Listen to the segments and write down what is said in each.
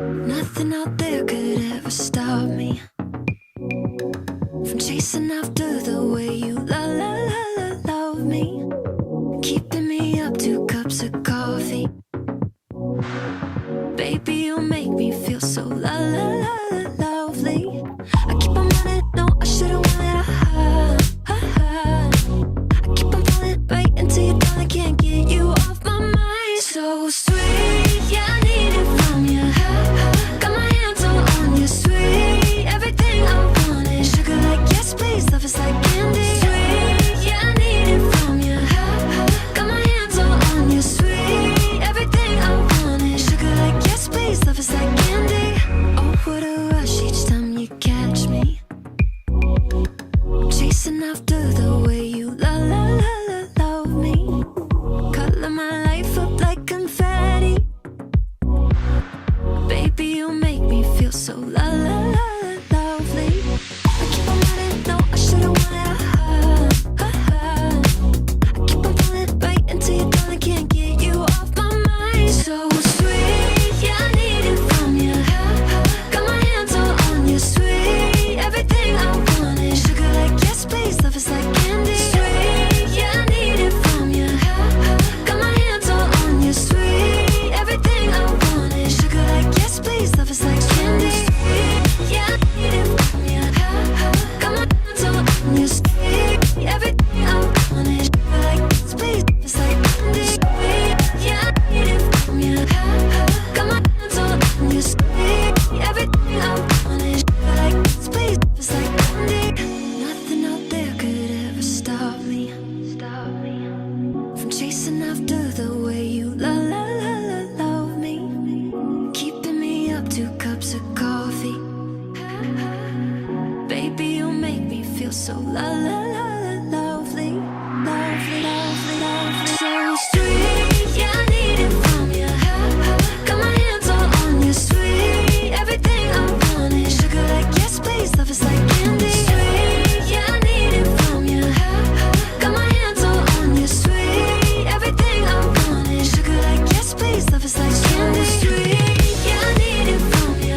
Nothing out there could ever stop me from chasing after the way you love me, keeping me up 2 cups of coffee. Baby, you make me feel so lovely. I keep on running, no, I should've wanted I keep on falling right into your down, I can't get you off my mind. So sweet, yeah, I need it from you. Got my hands all on you, sweet. Everything I want is sugar like yes, please. Love is like candy. Sweet, yeah, I need it from you. Got my hands all on you, sweet. Everything I want is sugar like yes, please. Love is like candy. Oh, what a rush each time you catch me. Chasing after the way you love me. Color my life up like confetti. Baby, you make me feel so lovely. I keep on running, no, I should've wanted I keep on falling right into your down, I can't get you off my mind. So sweet, yeah, I need it from you. Got my hands all on you, sweet. Everything I want is sugar like yes, please. Love is like candy. Sweet, yeah, I need it from you. Got my hands all on you, sweet. Everything I want is sugar like yes, please. Love is like candy. Sweet, yeah, I need it from you. Got my hands all on you, sweet. Everything I want is sugar like yes, please. Love is like candy. Sweet, yeah, I need it from you. Got my hands all on you, sweet. Everything I want is sugar like yes, please. Love is like candy. Nothing out there could ever stop me from chasing after the way you love me, keeping me up 2 cups of coffee. Baby, you make me feel so lovely. So sweet, yeah, I need it from you. Got my hands all on you, sweet. Everything I want is sugar like yes, please. Love is like candy. Sweet, yeah, I need it from you. Got my hands all on you, sweet. Everything I want is sugar like yes, please. Love is like candy. Sweet, yeah, I need it from you.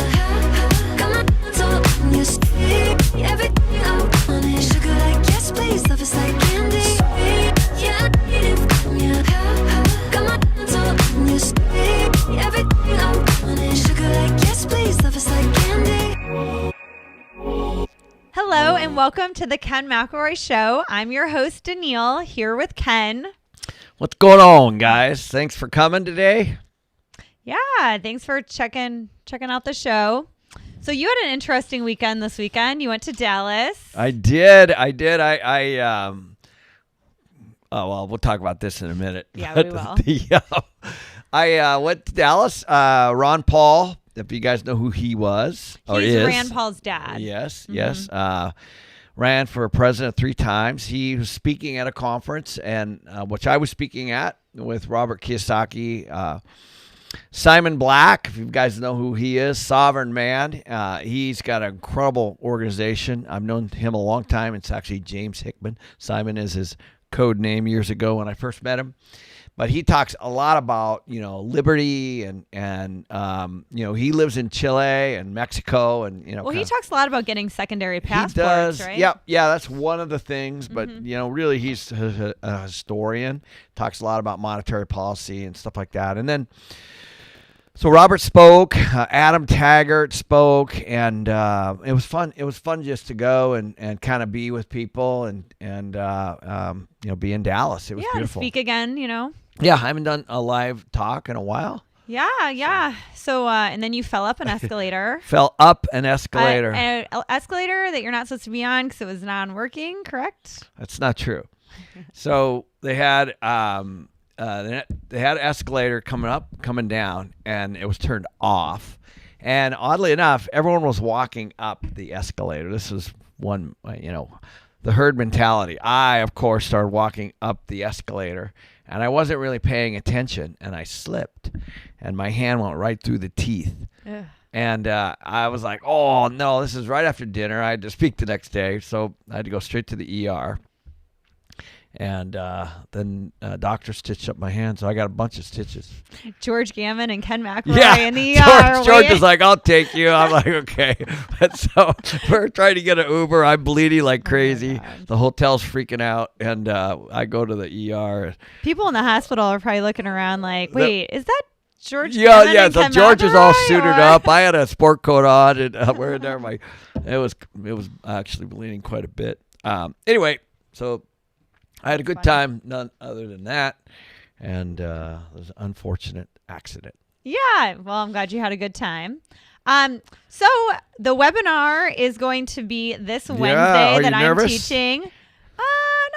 Got my hands all on you, sweet. Everything I want is sugar like yes, please. Love is like candy. Sweet, yeah, I need it from you. Got my hands all on you, sweet. Everything I want is sugar like yes, please. Love is like candy. Hello and welcome to the Ken McElroy Show. I'm your host, Danille, here with Ken. What's going on, guys? Thanks for coming today. Yeah, thanks for checking out the show. So you had an interesting weekend this weekend. You went to Dallas. I did. Oh, well, we'll talk about this in a minute. Yeah, we will. I went to Dallas. Ron Paul, if you guys know who he was or He's is. Rand Paul's dad. Yes. Ran for president 3 times. He was speaking at a conference, and which I was speaking at with Robert Kiyosaki. Simon Black, if you guys know who he is, Sovereign Man. He's got an incredible organization. I've known him a long time. It's actually James Hickman. Simon is his code name years ago when I first met him. But he talks a lot about, liberty and he lives in Chile and Mexico and, Well, he talks a lot about getting secondary passports, right? Yeah, that's one of the things. But, really he's a historian, talks a lot about monetary policy and stuff like that. And then, so Robert spoke, Adam Taggart spoke, and it was fun. It was fun just to go and kind of be with people and be in Dallas. It was beautiful. And speak again, Yeah, I haven't done a live talk in a while. Yeah. So, and then you fell up an escalator. Fell up an escalator. An escalator that you're not supposed to be on because it was non-working, correct? That's not true. So they had an escalator coming down, and it was turned off. And oddly enough, everyone was walking up the escalator. This was one, the herd mentality. I, of course, started walking up the escalator, and I wasn't really paying attention, and I slipped, and my hand went right through the teeth. Ugh. And I was like, oh, no, this is right after dinner. I had to speak the next day, so I had to go straight to the ER. And then doctor stitched up my hand, so I got a bunch of stitches. George Gammon and Ken McElroy Yeah, in the ER. George is like, I'll take you. I'm like, okay. But so we're trying to get an Uber. I'm bleeding like crazy. The hotel's freaking out, and I go to the ER. People in the hospital are probably looking around like, wait, is that George? Yeah, Gammon yeah. and So Ken George is McElroy, all suited or- up. I had a sport coat on, and we're in there. It was actually bleeding quite a bit. Anyway, so I had a good time. None other than that, and it was an unfortunate accident. Yeah. Well, I'm glad you had a good time. So the webinar is going to be this Wednesday Are that you I'm nervous? teaching.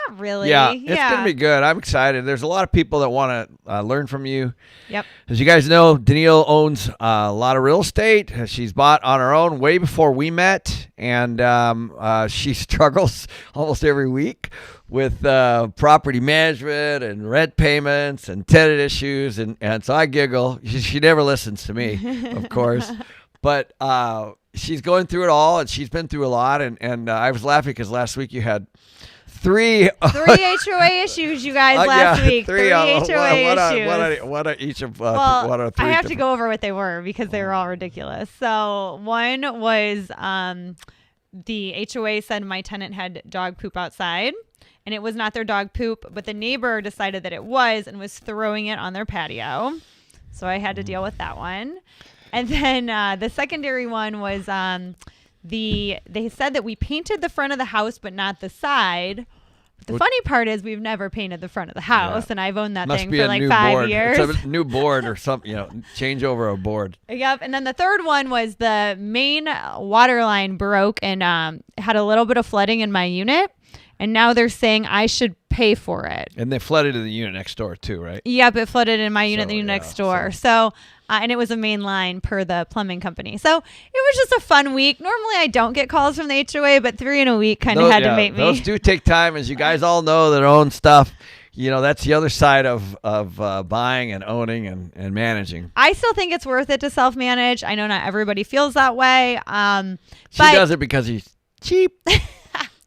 Not really. Yeah, it's going to be good. I'm excited. There's a lot of people that want to learn from you. Yep. As you guys know, Danille owns a lot of real estate. She's bought on her own way before we met, and she struggles almost every week with property management and rent payments and tenant issues, and so I giggle. She never listens to me, of course, but she's going through it all, and she's been through a lot, and I was laughing because last week you had three HOA issues, you guys, last week. Three HOA issues. What are each of Well, what are three? I have to go over what they were because they were all ridiculous. So one was the HOA said my tenant had dog poop outside, and it was not their dog poop, but the neighbor decided that it was and was throwing it on their patio. So I had to deal with that one. And then the secondary one was they said that we painted the front of the house but not the side. But the funny part is we've never painted the front of the house, and I've owned that Must thing be for a like new 5 board. years. It's a new board or something, change over a board. Yep. And then the third one was the main water line broke and had a little bit of flooding in my unit. And now they're saying I should pay for it. And they flooded in the unit next door too, right? Yep, it flooded in my unit, the unit yeah, next door. So, and it was a main line per the plumbing company. So it was just a fun week. Normally I don't get calls from the HOA, but 3 in a week kind of had to make me. Those do take time, as you guys all know that own stuff. That's the other side of buying and owning and managing. I still think it's worth it to self-manage. I know not everybody feels that way. She does it because he's cheap.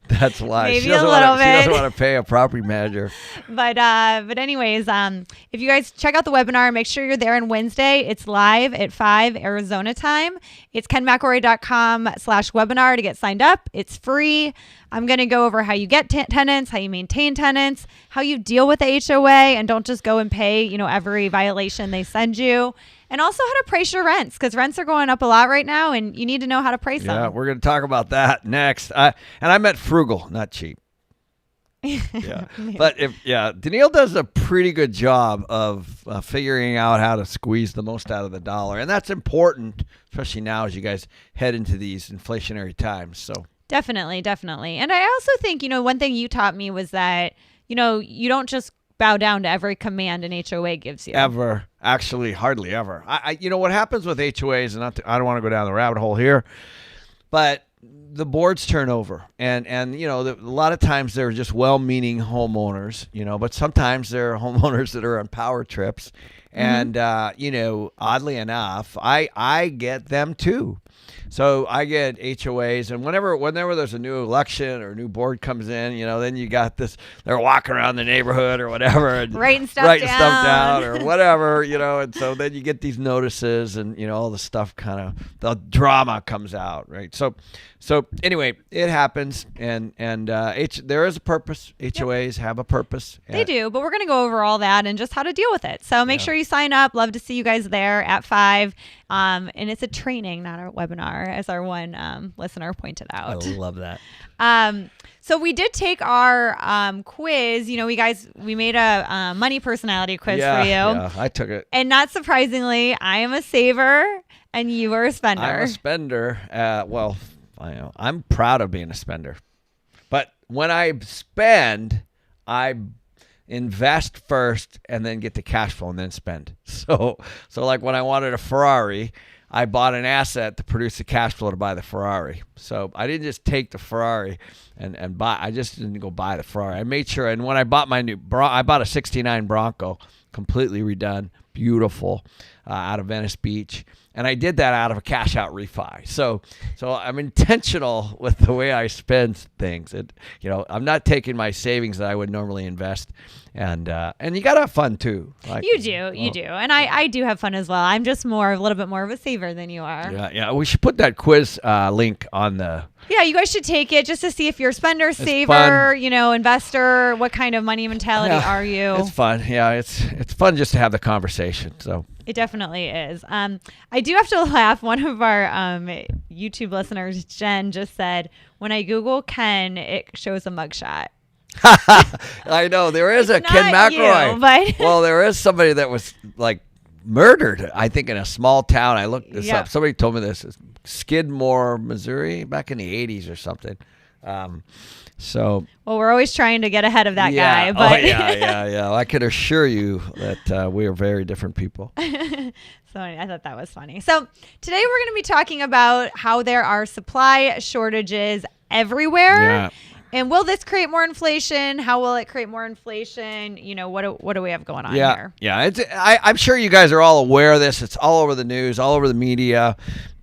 That's why Maybe she doesn't a little want to. She doesn't bit. want to pay a property manager. But anyways, if you guys check out the webinar, make sure you're there on Wednesday. It's live at 5 Arizona time. It's kenmcelroy.com/webinar to get signed up. It's free. I'm going to go over how you get tenants, how you maintain tenants, how you deal with the HOA, and don't just go and pay, every violation they send you. And also how to price your rents, because rents are going up a lot right now, and you need to know how to price them. Yeah, we're going to talk about that next. And I meant frugal, not cheap. Yeah, but Danille does a pretty good job of figuring out how to squeeze the most out of the dollar, and that's important, especially now as you guys head into these inflationary times. So Definitely. And I also think, one thing you taught me was that, you don't just bow down to every command an HOA gives you. Ever. Actually, hardly ever. What happens with HOAs, and I don't want to go down the rabbit hole here, but the boards turn over, and a lot of times they're just well-meaning homeowners, but sometimes they're homeowners that are on power trips, and oddly enough, I get them too. So I get HOAs, and whenever there's a new election or a new board comes in, then you got this. They're walking around the neighborhood or whatever, and writing stuff down or whatever, and so then you get these notices, and all the stuff the drama comes out, right? So anyway, it happens, and there is a purpose. HOAs have a purpose. They do, but we're going to go over all that and just how to deal with it. So make sure you sign up. Love to see you guys there at 5. And it's a training, not a webinar, as our one listener pointed out. I love that. So we did take our quiz. We made a money personality quiz for you. Yeah, I took it. And not surprisingly, I am a saver and you are a spender. I'm a spender. I'm proud of being a spender. But when I spend, I invest first and then get the cash flow and then spend. So like when I wanted a Ferrari, I bought an asset to produce the cash flow to buy the Ferrari. So I didn't just take the Ferrari and buy. I just didn't go buy the Ferrari. I made sure. And when I bought my I bought a '69 Bronco, completely redone, beautiful. out of Venice Beach. And I did that out of a cash out refi. So I'm intentional with the way I spend things. I'm not taking my savings that I would normally invest. And you got to have fun too. You do. And I do have fun as well. I'm just a little bit more of a saver than you are. Yeah. We should put that quiz link on the. Yeah, you guys should take it just to see if you're a spender, saver, investor. What kind of money mentality are you? It's fun. Yeah, it's fun just to have the conversation. So it definitely is. I do have to laugh. One of our YouTube listeners, Jen, just said, when I Google Ken, it shows a mugshot. I know there is a Ken McElroy. But well, there is somebody that was like murdered, I think, in a small town. I looked this up. Somebody told me this. Skidmore, Missouri, back in the 80s or something. Well, we're always trying to get ahead of that guy. But yeah. I can assure you that we are very different people. So I thought that was funny. So today we're going to be talking about how there are supply shortages everywhere. Yeah. And will this create more inflation? How will it create more inflation? What do we have going on here? Yeah. I'm sure you guys are all aware of this. It's all over the news, all over the media.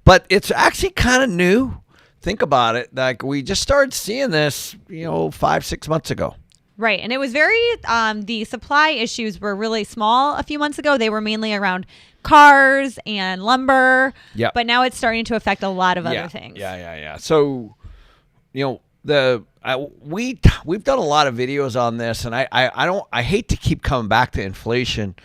But it's actually kind of new. Think about it. Like we just started seeing this, 5-6 months ago. Right. And it was very, the supply issues were really small a few months ago. They were mainly around cars and lumber. Yeah. But now it's starting to affect a lot of other things. Yeah. So, we've done a lot of videos on this, and I hate to keep coming back to inflation.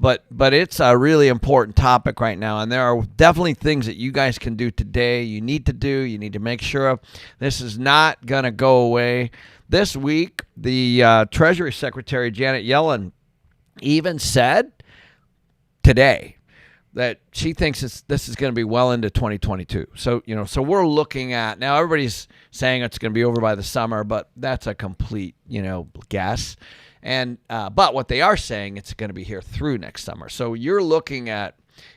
But it's a really important topic right now, and there are definitely things that you guys can do today. You need to do. You need to make sure of. This is not going to go away. This week, the Treasury Secretary Janet Yellen even said today that she thinks this is going to be well into 2022. So so we're looking at now. Everybody's saying it's going to be over by the summer, but that's a complete guess. And but what they are saying, it's going to be here through next summer. So you're looking at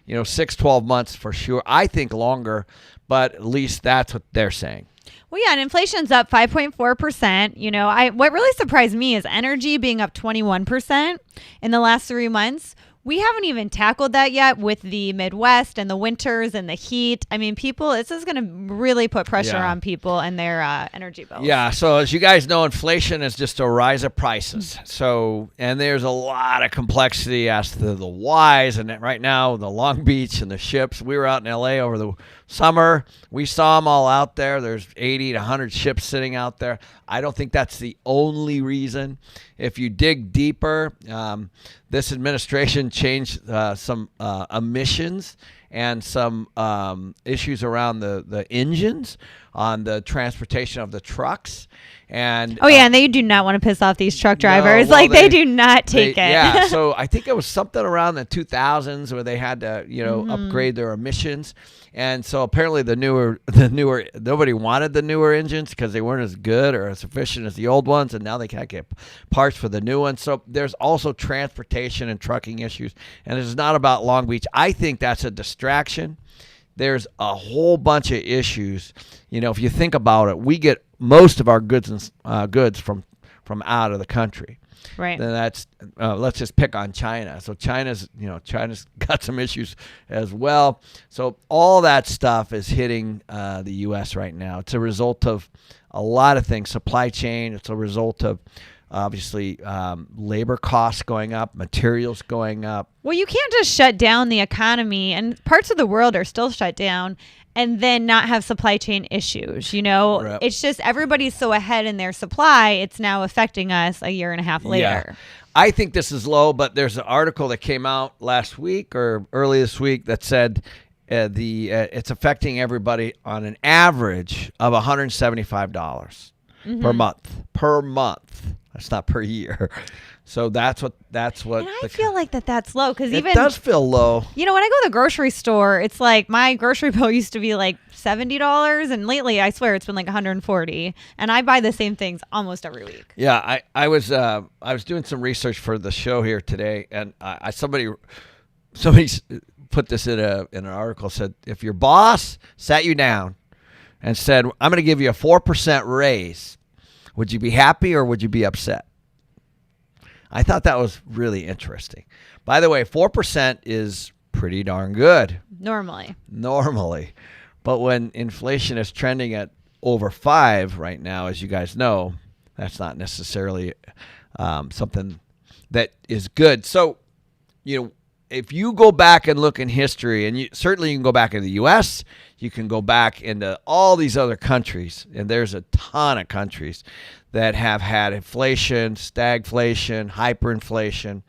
6-12 months for sure. I think longer, but at least that's what they're saying. Well, yeah, and inflation's up 5.4%. What really surprised me is energy being up 21% in the last 3 months. We haven't even tackled that yet with the Midwest and the winters and the heat. I mean, this is going to really put pressure on people and their energy bills. Yeah. So as you guys know, inflation is just a rise of prices. And there's a lot of complexity as to the whys. And right now, the Long Beach and the ships, we were out in LA over the summer. We saw them all out there. There's 80 to 100 ships sitting out there. I don't think that's the only reason. If you dig deeper, this administration changed some emissions and some issues around the engines on the transportation of the trucks. And and they do not want to piss off these truck drivers. They do not take it. Yeah, so I think it was something around the 2000s where they had to, upgrade their emissions. And so apparently the newer, nobody wanted the newer engines because they weren't as good or as efficient as the old ones, and now they can't get parts for the new ones. So there's also transportation and trucking issues, and it's not about Long Beach. I think that's a distraction. There's a whole bunch of issues. If you think about it, we get most of our goods from out of the country. Right. Then that's let's just pick on China. So China's got some issues as well. So all that stuff is hitting the U.S. right now. It's a result of a lot of things. Supply chain. It's a result of obviously labor costs going up, materials going up. Well, you can't just shut down the economy, and parts of the world are still shut down, and then not have supply chain issues. Right. It's just everybody's so ahead in their supply, it's now affecting us a year and a half later. Yeah. I think this is low, but there's an article that came out last week or early this week that said it's affecting everybody on an average of $175 per month. That's not per year. So that's what. And I feel like that's low because it does feel low. When I go to the grocery store, it's like my grocery bill used to be like $70, and lately I swear it's been like $140. And I buy the same things almost every week. Yeah, I was doing some research for the show here today, and somebody put this in an article. Said if your boss sat you down and said, "I'm going to give you a 4% raise," would you be happy or would you be upset? I thought that was really interesting. By the way, 4% is pretty darn good Normally. But when inflation is trending at over 5 right now, as you guys know, that's not necessarily something that is good. So, if you go back and look in history, and certainly you can go back in the U.S., you can go back into all these other countries, and there's a ton of countries that have had inflation, stagflation, hyperinflation,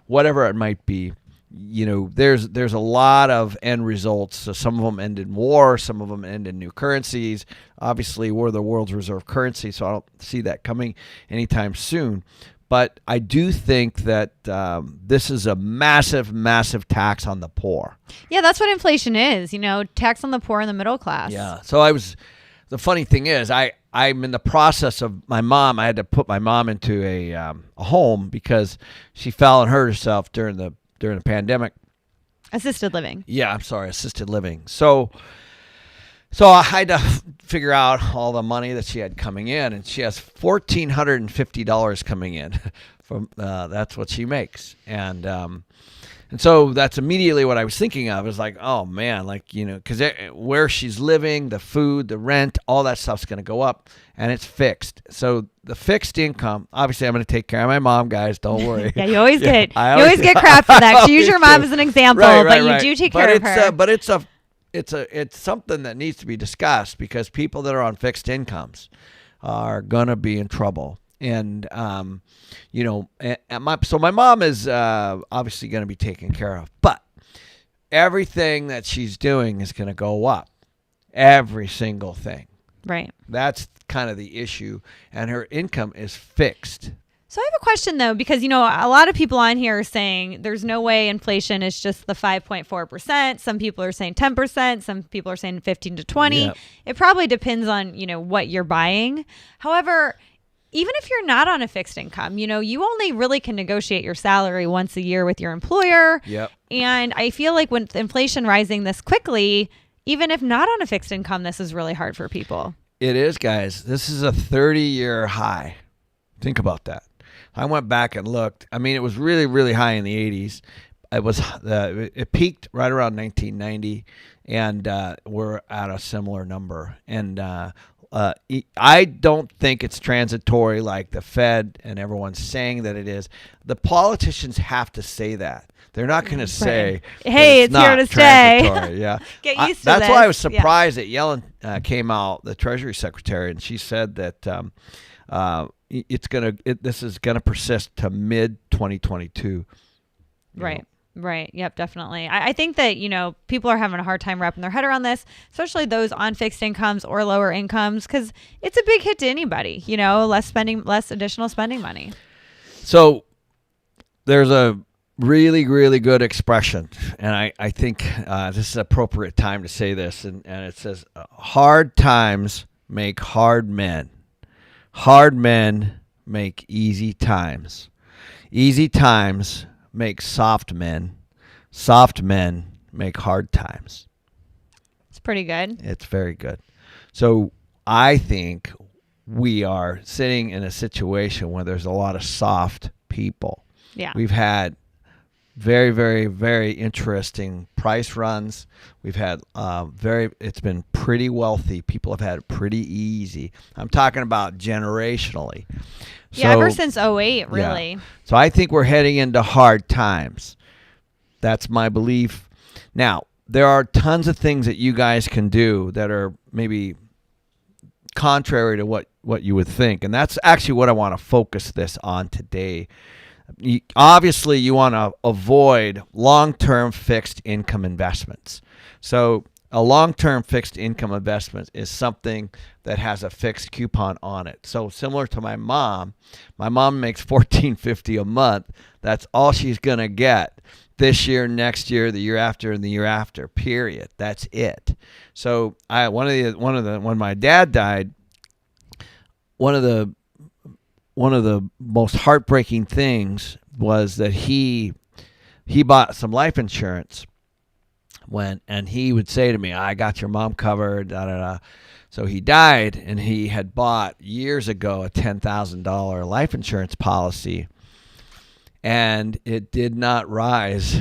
whatever it might be. There's a lot of end results. So some of them end in war, some of them end in new currencies. Obviously, we're the world's reserve currency, so I don't see that coming anytime soon. But I do think that this is a massive, massive tax on the poor. Yeah, that's what inflation is, tax on the poor and the middle class. Yeah. So the funny thing is, I'm in the process of my mom. I had to put my mom into a home because she fell and hurt herself during the pandemic. Assisted living. Yeah, I'm sorry, assisted living. So I had to figure out all the money that she had coming in, and she has $1,450 coming in from that's what she makes, and so that's immediately what I was thinking of. It was like, oh man, because where she's living, the food, the rent, all that stuff's going to go up, and it's fixed. So the fixed income, obviously, I'm going to take care of my mom, guys. Don't worry. Yeah, you always get crap for that. So use your mom as an example, but you do take care of her. But it's something that needs to be discussed, because people that are on fixed incomes are going to be in trouble. And, so my mom is obviously going to be taken care of, but everything that she's doing is going to go up. Every single thing. Right. That's kind of the issue. And her income is fixed. So I have a question, though, because, a lot of people on here are saying there's no way inflation is just the 5.4%. Some people are saying 10%. Some people are saying 15 to 20. Yep. It probably depends on, what you're buying. However, even if you're not on a fixed income, you only really can negotiate your salary once a year with your employer. Yep. And I feel like with inflation rising this quickly, even if not on a fixed income, this is really hard for people. It is, guys. This is a 30-year high. Think about that. I went back and looked. I mean, it was really, really high in the 80s. It peaked right around 1990, and we're at a similar number. And I don't think it's transitory like the Fed and everyone's saying that it is. The politicians have to say that. They're not going to say, "Hey, it's here to stay." Yeah, get used to that's this. why I was surprised that Yellen came out, the Treasury Secretary, and she said that this is gonna persist to mid 2022. Right. Right. Yep, definitely. I think that, people are having a hard time wrapping their head around this, especially those on fixed incomes or lower incomes, because it's a big hit to anybody, less additional spending money. So there's a really, really good expression, and I think this is an appropriate time to say this, and it says, hard times make hard men. Hard men make easy times. Easy times make soft men. Soft men make hard times. It's pretty good. It's very good. So I think we are sitting in a situation where there's a lot of soft people. Yeah. We've had very, very, very interesting price runs. We've had it's been pretty wealthy. People have had it pretty easy. I'm talking about generationally. Yeah, ever since 2008, really. Yeah. So I think we're heading into hard times. That's my belief. Now, there are tons of things that you guys can do that are maybe contrary to what you would think. And that's actually what I want to focus this on today. Obviously, you want to avoid long-term fixed income investments. So a long-term fixed income investment is something that has a fixed coupon on it. So similar to my mom makes $1,450 a month. That's all she's going to get this year, next year, the year after, and the year after, period. That's it. So when my dad died, one of the most heartbreaking things was that he bought some life insurance and he would say to me, "I got your mom covered, da da da." So he died, and he had bought years ago a $10,000 life insurance policy, and it did not rise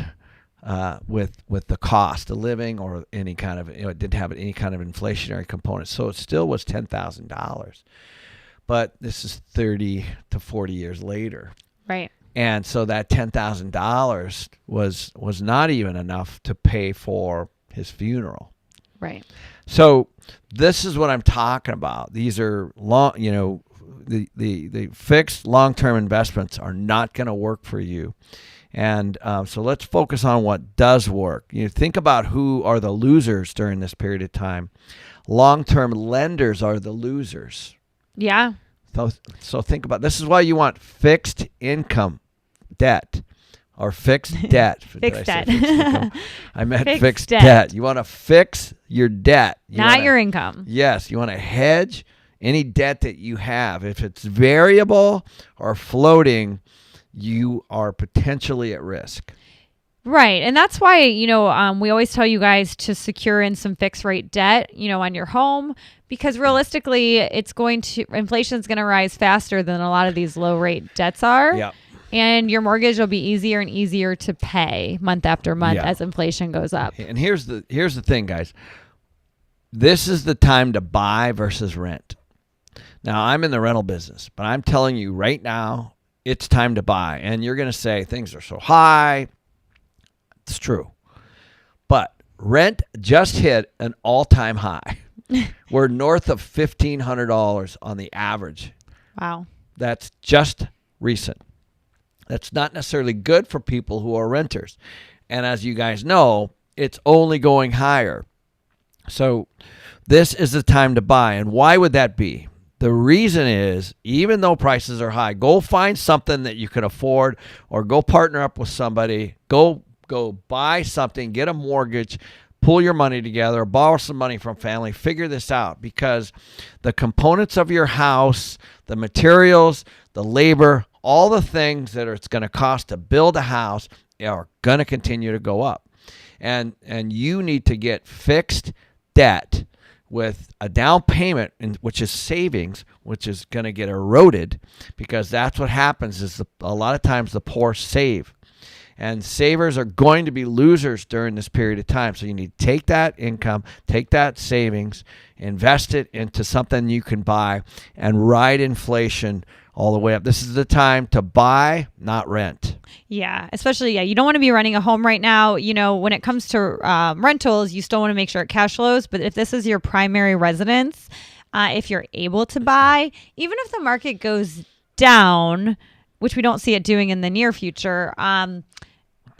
with the cost of living or any kind of, it didn't have any kind of inflationary component. So it still was $10,000. But this is 30 to 40 years later. Right. And so that $10,000 was not even enough to pay for his funeral. Right. So this is what I'm talking about. These are long, the fixed long-term investments are not going to work for you. And so let's focus on what does work. You think about who are the losers during this period of time. Long-term lenders are the losers. Yeah. So think about, this is why you want fixed income debt or fixed debt. Fixed debt. I meant Fixed fixed debt. debt. You want to fix your debt. Not your income. Yes. You want to hedge any debt that you have. If it's variable or floating, you are potentially at risk. Right. And that's why, we always tell you guys to secure in some fixed rate debt, on your home, because realistically, inflation's going to rise faster than a lot of these low rate debts are. Yep. And your mortgage will be easier and easier to pay month after month as inflation goes up. And here's the thing, guys. This is the time to buy versus rent. Now, I'm in the rental business, but I'm telling you right now, it's time to buy. And you're going to say things are so high. It's true. But rent just hit an all-time high. We're north of $1,500 on the average. Wow. That's just recent. That's not necessarily good for people who are renters. And as you guys know, it's only going higher. So this is the time to buy. And why would that be? The reason is, even though prices are high, go find something that you can afford, or go partner up with somebody. Go buy something, get a mortgage, pull your money together, borrow some money from family, figure this out, because the components of your house, the materials, the labor, all the things that it's going to cost to build a house are going to continue to go up. And you need to get fixed debt with a down payment, which is savings, which is going to get eroded, because that's what happens is a lot of times the poor save. And savers are going to be losers during this period of time. So you need to take that income, take that savings, invest it into something you can buy, and ride inflation all the way up. This is the time to buy, not rent. Yeah, especially, you don't want to be renting a home right now. When it comes to rentals, you still want to make sure it cash flows. But if this is your primary residence, if you're able to buy, even if the market goes down, which we don't see it doing in the near future,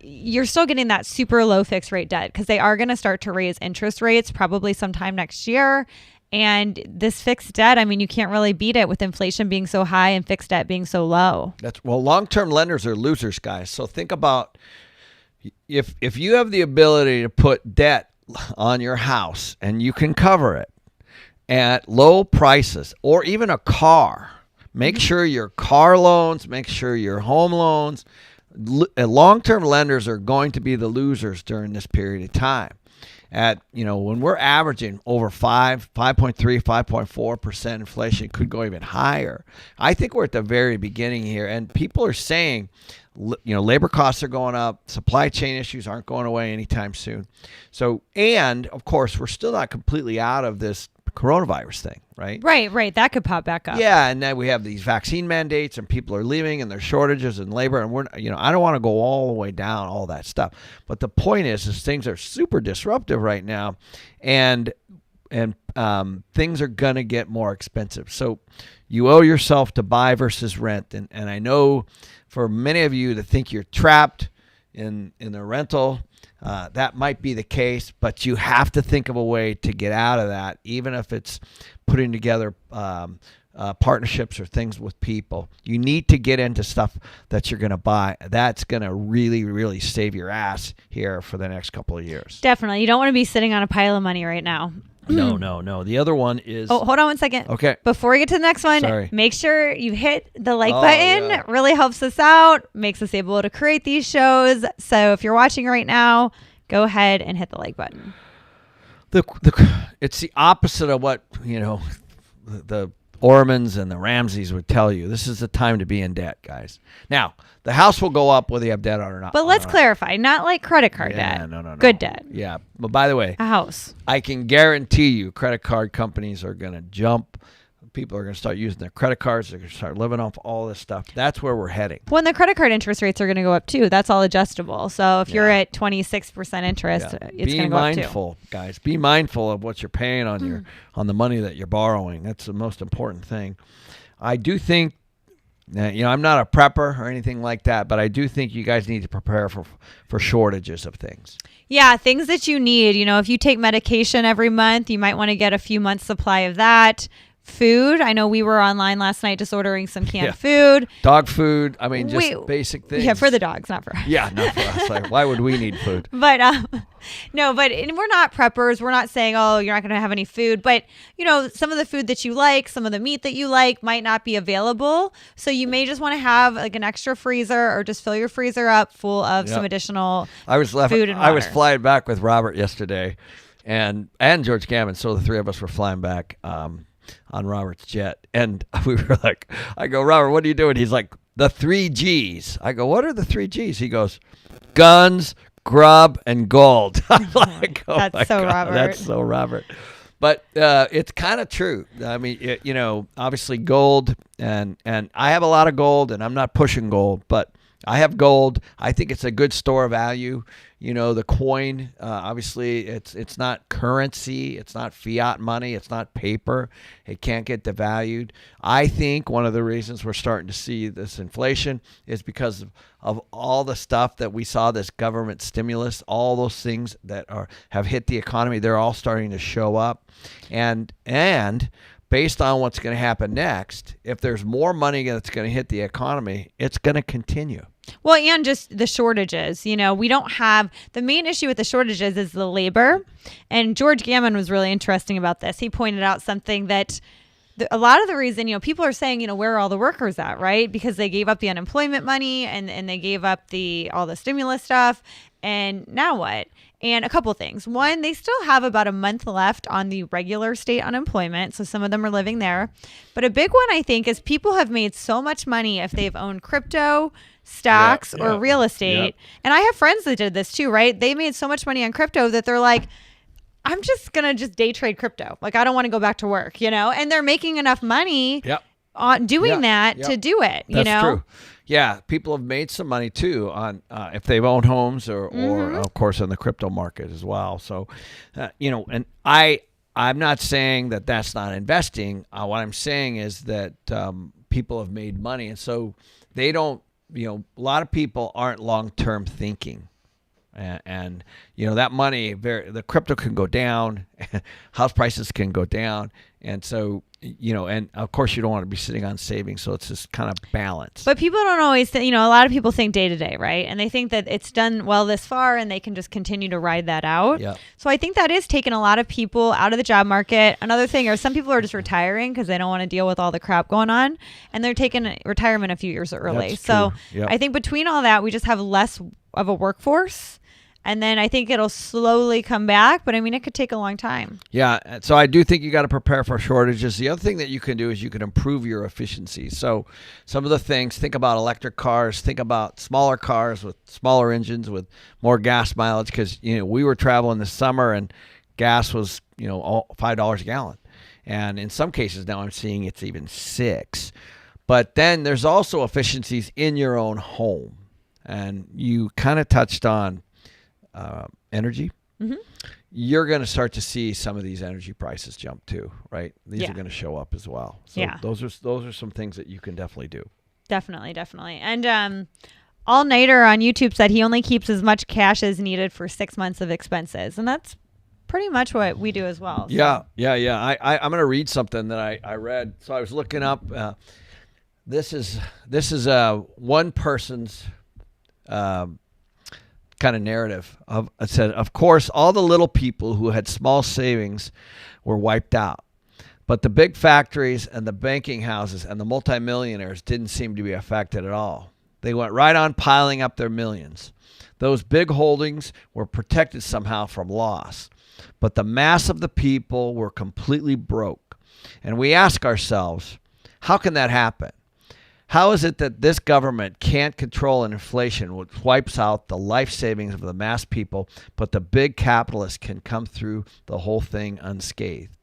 you're still getting that super low fixed rate debt, because they are going to start to raise interest rates probably sometime next year. And this fixed debt, you can't really beat it with inflation being so high and fixed debt being so low. Long-term lenders are losers, guys. So think about if you have the ability to put debt on your house and you can cover it at low prices, or even a car. Make sure your car loans, make sure your home loans. Long-term lenders are going to be the losers during this period of time. When we're averaging over 5.3, 5.4% inflation, could go even higher. I think we're at the very beginning here, and people are saying, labor costs are going up, supply chain issues aren't going away anytime soon. So, and of course, we're still not completely out of this coronavirus thing, right? Right. That could pop back up. Yeah, and then we have these vaccine mandates, and people are leaving, and there's shortages in labor, and I don't want to go all the way down all that stuff. But the point is things are super disruptive right now, and things are gonna get more expensive. So you owe yourself to buy versus rent, and I know for many of you that think you're trapped in the rental. That might be the case, but you have to think of a way to get out of that, even if it's putting together partnerships or things with people. You need to get into stuff that you're going to buy. That's going to really, really save your ass here for the next couple of years. Definitely. You don't want to be sitting on a pile of money right now. No. The other one is... Oh, hold on one second. Okay. Before we get to the next one, Sorry. Make sure you hit the like button. Yeah. It really helps us out, makes us able to create these shows. So if you're watching right now, go ahead and hit the like button. It's the opposite of what, the Ormans and the Ramseys would tell you, this is the time to be in debt, guys. Now, the house will go up whether you have debt on it or not. But let's clarify, not like credit card debt. No. Good debt. Yeah. But by the way, A house. I can guarantee you credit card companies are going to jump. People are going to start using their credit cards. They're going to start living off all this stuff. That's where we're heading. Well, and the credit card interest rates are going to go up too. That's all adjustable. So if you're at 26% interest, it's going to go up too. Be mindful, guys. Be mindful of what you're paying on on the money that you're borrowing. That's the most important thing. I do think, I'm not a prepper or anything like that, but I do think you guys need to prepare for shortages of things. Yeah, things that you need. If you take medication every month, you might want to get a few months supply of that. Food. I know we were online last night just ordering some canned food. Dog food. I mean, just basic things. Yeah, for the dogs, not for us. Yeah, not for us. Like, why would we need food? But no, but we're not preppers. We're not saying, oh, you're not going to have any food. But, some of the food that you like, some of the meat that you like might not be available. So you may just want to have like an extra freezer or just fill your freezer up full of some additional food and water. I was flying back with Robert yesterday and George Gammon. So the three of us were flying back on Robert's jet. And we were like, I go, Robert, what are you doing? He's like, the 3 G's. I go, what are the 3 G's? He goes, guns, grub, and gold. I'm like, that's so God, Robert. That's so Robert. But it's kind of true. I mean, obviously gold, and I have a lot of gold, and I'm not pushing gold, but I have gold. I think it's a good store of value. The coin, obviously, it's not currency. It's not fiat money. It's not paper. It can't get devalued. I think one of the reasons we're starting to see this inflation is because of all the stuff that we saw, this government stimulus, all those things that have hit the economy. They're all starting to show up. And based on what's going to happen next, if there's more money that's going to hit the economy, it's going to continue. Well, and just the shortages. We don't have the main issue with the shortages is the labor. And George Gammon was really interesting about this. He pointed out something that a lot of the reason, people are saying, where are all the workers at, right? Because they gave up the unemployment money and they gave up all the stimulus stuff. And now what? And a couple things. One, they still have about a month left on the regular state unemployment. So some of them are living there. But a big one, I think, is people have made so much money if they've owned crypto, stocks, or real estate. And I have friends that did this too, right? They made so much money on crypto that they're like, I'm just going to day trade crypto. Like, I don't want to go back to work, and they're making enough money on doing that to do it, That's true. Yeah, people have made some money too on if they've owned homes or of course in the crypto market as well. So, and I'm not saying that that's not investing. What I'm saying is that people have made money, and so they don't. A lot of people aren't long-term thinking. And that money, the crypto can go down, house prices can go down. And so, and of course you don't want to be sitting on savings. So it's just kind of balance. But people don't always think, a lot of people think day to day, right? And they think that it's done well this far and they can just continue to ride that out. Yeah. So I think that is taking a lot of people out of the job market. Another thing is some people are just retiring because they don't want to deal with all the crap going on. And they're taking retirement a few years early. That's so true. Yep. I think between all that, we just have less of a workforce. And then I think it'll slowly come back, but I mean, it could take a long time. Yeah, so I do think you got to prepare for shortages. The other thing that you can do is you can improve your efficiency. So some of the things, think about electric cars, think about smaller cars with smaller engines with more gas mileage, because we were traveling this summer and gas was $5 a gallon, and in some cases now I'm seeing it's even $6. But then there's also efficiencies in your own home, and you kind of touched on energy. Mm-hmm. You're going to start to see some of these energy prices jump too, right? These are going to show up as well. So those are some things that you can definitely do. Definitely. And All Nighter on YouTube said he only keeps as much cash as needed for 6 months of expenses, and that's pretty much what we do as well. So. Yeah. I'm going to read something that I read. So I was looking up. This is one person's kind of narrative. It said, of course, all the little people who had small savings were wiped out. But the big factories and the banking houses and the multimillionaires didn't seem to be affected at all. They went right on piling up their millions. Those big holdings were protected somehow from loss. But the mass of the people were completely broke. And we ask ourselves, how can that happen? How is it that this government can't control an inflation which wipes out the life savings of the mass people, but the big capitalists can come through the whole thing unscathed?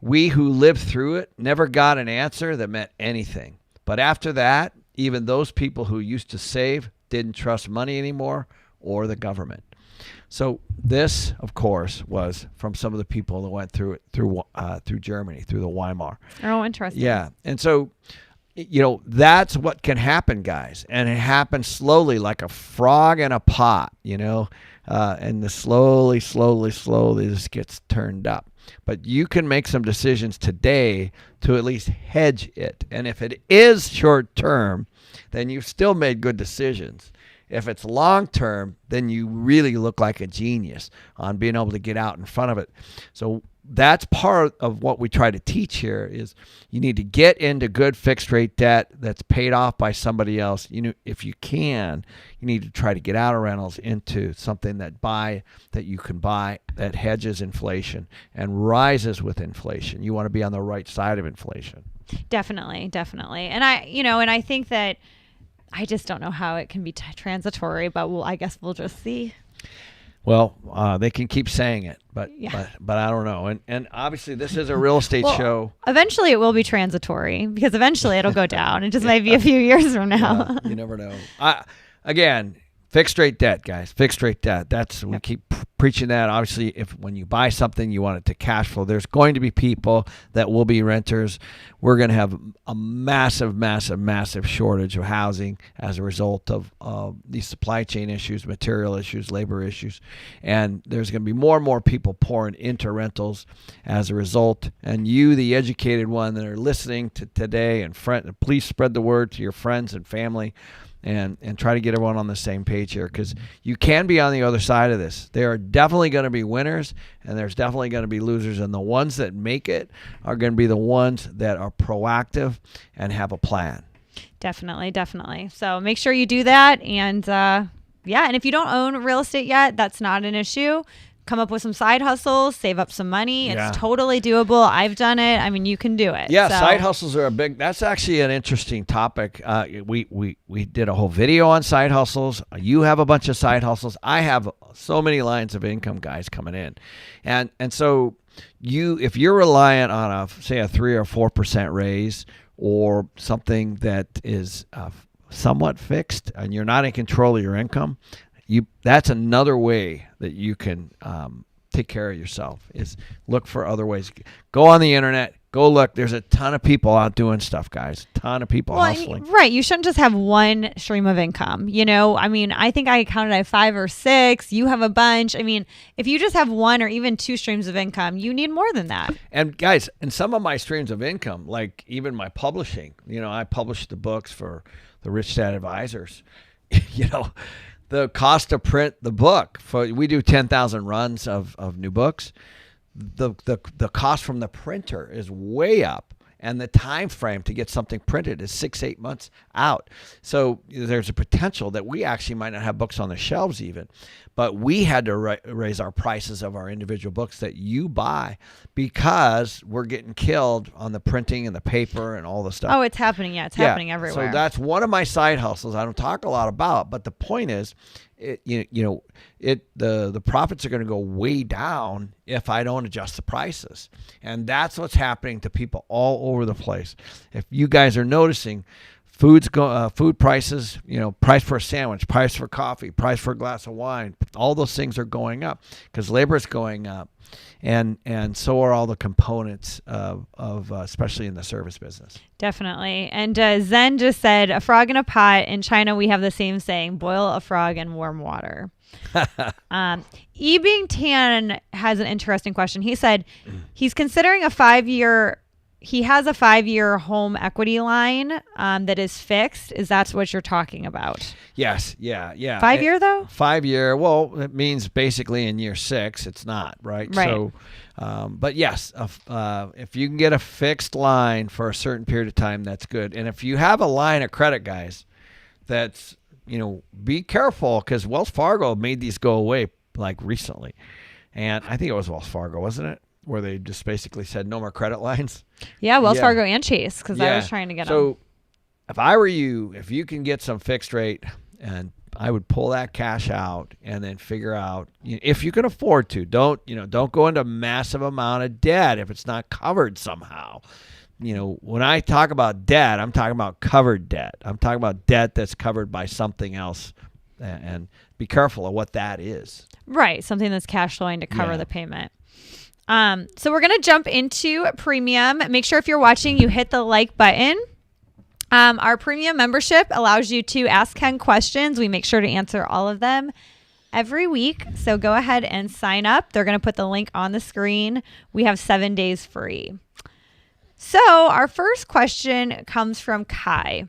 We who lived through it never got an answer that meant anything. But after that, even those people who used to save didn't trust money anymore or the government. So this, of course, was from some of the people that went through it through Germany, through the Weimar. Oh, interesting. Yeah. And so, that's what can happen, guys. And it happens slowly, like a frog in a pot, and the slowly this gets turned up. But you can make some decisions today to at least hedge it. And if it is short term, then you've still made good decisions. If it's long term, then you really look like a genius on being able to get out in front of it. So that's part of what we try to teach here is you need to get into good fixed rate debt that's paid off by somebody else. If you can, you need to try to get out of rentals into something that you can buy that hedges inflation and rises with inflation. You want to be on the right side of inflation. Definitely. And I think that I just don't know how it can be transitory, but I guess we'll just see. Well, they can keep saying it, but I don't know. And obviously, this is a real estate show. Eventually, it will be transitory because eventually it'll go down. It just might be a few years from now. You never know. Again, fixed rate debt, guys. Fixed rate debt. We keep preaching that. Obviously, when you buy something, you want it to cash flow. There's going to be people that will be renters. We're going to have a massive shortage of housing as a result of these supply chain issues, material issues, labor issues. And there's going to be more and more people pouring into rentals as a result. And you, the educated one that are listening to today, and please spread the word to your friends and family. And try to get everyone on the same page here, because you can be on the other side of this. There are definitely going to be winners, and there's definitely going to be losers. And the ones that make it are going to be the ones that are proactive and have a plan. Definitely. So make sure you do that. And and if you don't own real estate yet, that's not an issue. Come up with some side hustles, save up some money. It's totally doable. I've done it. I mean, you can do it. Yeah, side hustles are that's actually an interesting topic. We did a whole video on side hustles. You have a bunch of side hustles. I have so many lines of income, guys, coming in. And so if you're reliant on say a 3 or 4% raise or something that is somewhat fixed and you're not in control of your income, that's another way that you can take care of yourself, is look for other ways. Go on the internet, go look. There's a ton of people out doing stuff, guys. Ton of people hustling. Right. You shouldn't just have one stream of income. I mean, I think I counted at 5 or 6. You have a bunch. I mean, if you just have 1 or even 2 streams of income, you need more than that. And guys, in some of my streams of income, like even my publishing, I published the books for the Rich Dad Advisors, the cost to print the book, we do 10,000 runs of new books. The cost from the printer is way up, and the time frame to get something printed is 6-8 months out. So there's a potential that we actually might not have books on the shelves even, but we had to raise our prices of our individual books that you buy because we're getting killed on the printing and the paper and all the stuff. Oh, it's happening. Yeah, it's happening everywhere. So that's one of my side hustles. I don't talk a lot about, but the point is, the profits are going to go way down if I don't adjust the prices. And that's what's happening to people all over the place. If you guys are noticing, food prices, price for a sandwich, price for coffee, price for a glass of wine, all those things are going up because labor is going up, and so are all the components of especially in the service business. Definitely. And Zen just said, a frog in a pot. In China, we have the same saying, boil a frog in warm water. Ebing Tan has an interesting question. He said he's considering he has a 5-year home equity line that is fixed. Is that what you're talking about? Yes. Yeah. 5-year though? 5-year. Well, it means basically in year 6, it's not, right? Right. So, but yes, if you can get a fixed line for a certain period of time, that's good. And if you have a line of credit, guys, that's, be careful, because Wells Fargo made these go away like recently. And I think it was Wells Fargo, wasn't it? where they just basically said no more credit lines. Yeah, Wells Yeah. Fargo and Chase, because I Yeah. was trying to get them. So if I were you, if you can get some fixed rate, and I would pull that cash out and then figure out, if you can afford to. Don't go into a massive amount of debt if it's not covered somehow. When I talk about debt, I'm talking about covered debt. I'm talking about debt that's covered by something else, and be careful of what that is. Right, something that's cash flowing to cover Yeah. the payment. So we're going to jump into premium. Make sure if you're watching, you hit the like button. Our premium membership allows you to ask Ken questions. We make sure to answer all of them every week. So go ahead and sign up. They're going to put the link on the screen. We have 7 days free. So our first question comes from Kai.